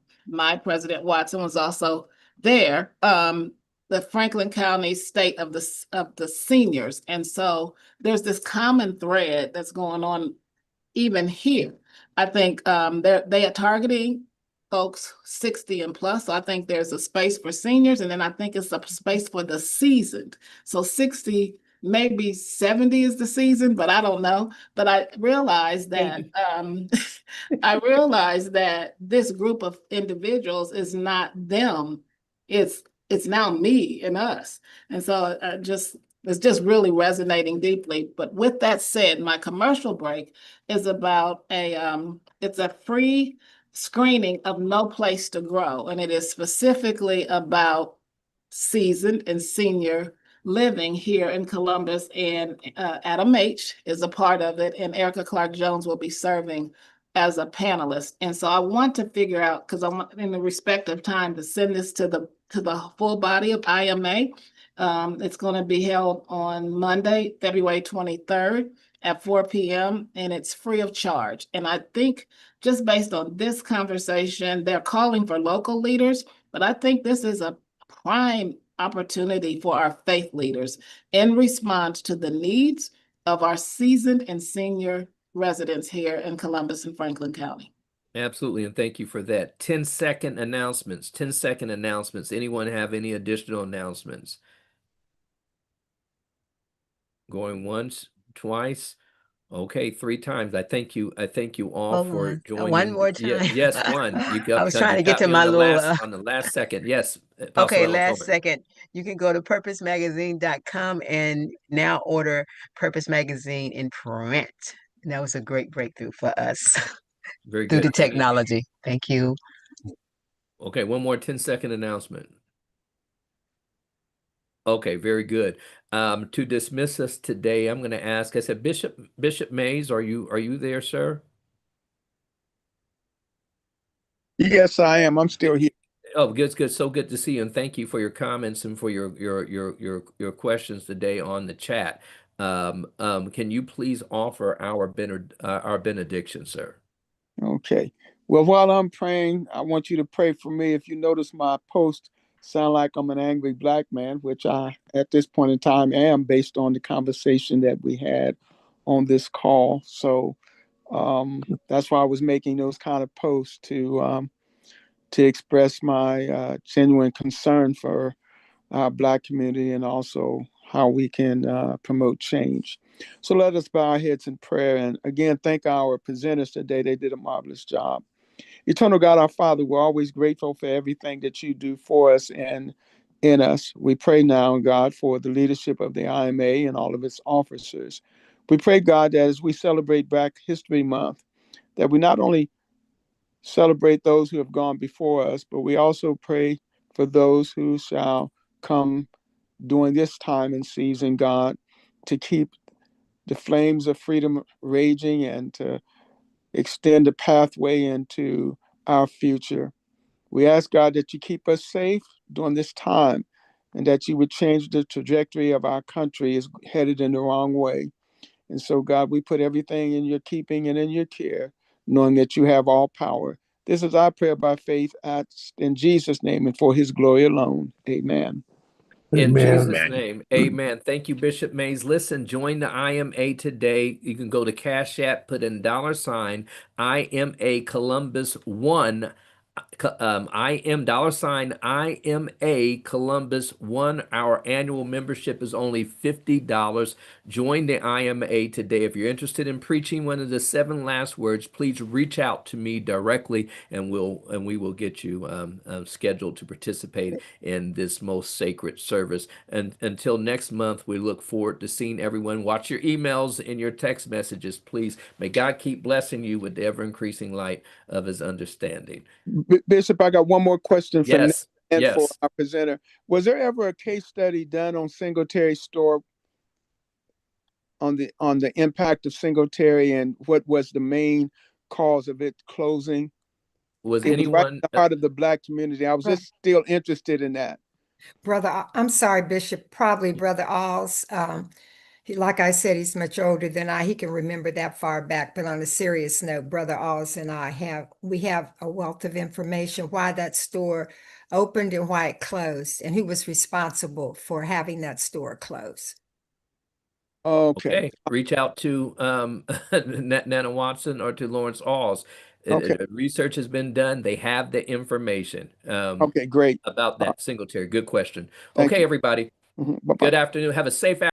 Watson was also there. The Franklin County State of the Seniors, and so there's this common thread that's going on even here. I think they are targeting folks 60 and plus. So I think there's a space for seniors, and then I think it's a space for the seasoned. So 60, maybe 70 is the season, but I don't know. But I realized that I realized that this group of individuals is not them. It's now me and us. And so it's just really resonating deeply. But with that said, my commercial break is about it's a free screening of No Place to Grow, and it is specifically about seasoned and senior living here in Columbus, and Adam H is a part of it, and Erica Clark Jones will be serving as a panelist. And so I want to figure out, because I want, in the respect of time, to send this to the full body of IMA. It's going to be held on Monday, February 23rd at 4 p.m. and it's free of charge. And I think just based on this conversation, they're calling for local leaders, but I think this is a prime opportunity for our faith leaders in response to the needs of our seasoned and senior residents here in Columbus and Franklin County. Absolutely, and thank you for that. 10-second announcements. 10-second announcements. Anyone have any additional announcements? Going once, twice. Okay, 3 times. I thank you. I thank you all Hold for on. joining. One more Yeah, time. yes, one. You I got was trying you to get got to me my little on the last second. Yes, okay, Apostle last Ellis. second. You can go to purposemagazine.com and now order Purpose Magazine in print. And that was a great breakthrough for us Very through the good. technology. Thank you. Okay, one more 10-second announcement. Okay, very good. To dismiss us today, I'm going to ask. I said, Bishop Mays, are you there, sir? Yes, I am. I'm still here. Oh, good, good. So good to see you, and thank you for your comments and for your questions today on the chat. Can you please offer our benediction, sir? Okay. Well, while I'm praying, I want you to pray for me. If you notice my post sound like I'm an angry black man, which I at this point in time am based on the conversation that we had on this call. So that's why I was making those kind of posts to express my genuine concern for our Black community and also how we can promote change. So let us bow our heads in prayer. And again, thank our presenters today. They did a marvelous job. Eternal God, our Father, we're always grateful for everything that you do for us and in us. We pray now, God, for the leadership of the IMA and all of its officers. We pray, God, that as we celebrate Black History Month, that we not only celebrate those who have gone before us, but we also pray for those who shall come during this time and season, God, to keep the flames of freedom raging and to extend a pathway into our future. We ask, God, that you keep us safe during this time and that you would change the trajectory of our country is headed in the wrong way. And so, God, we put everything in your keeping and in your care, knowing that you have all power. This is our prayer by faith in Jesus' name and for his glory alone. Amen. In Amen. Jesus' name, amen. Thank you, Bishop Mays. Listen, join the IMA today. You can go to Cash App, put in $ IMA Columbus 1 IMA Columbus 1. Our annual membership is only $50. Join the IMA today. If you're interested in preaching one of the 7 last words, please reach out to me directly, and we will get you scheduled to participate in this most sacred service. And until next month, we look forward to seeing everyone. Watch your emails and your text messages, please. May God keep blessing you with the ever increasing light of His understanding. Bishop, I got one more question for Nick Yes, and for yes. our presenter. Was there ever a case study done on Singletary store on the impact of Singletary and what was the main cause of it closing? Was It was right anyone in the heart of the Black community. I was Right. just still interested in that. Brother, I'm sorry, Bishop, probably Brother Alls. Like I said, he's much older than I. He can remember that far back. But on a serious note, Brother Alls and I have a wealth of information why that store opened and why it closed, and who was responsible for having that store close. Okay. Okay, reach out to Nana Watson or to Lawrence Alls. Okay. Research has been done. They have the information Okay, great. about that Singletary. Good question. Thank Okay, you. everybody. Bye-bye. Good afternoon. Have a safe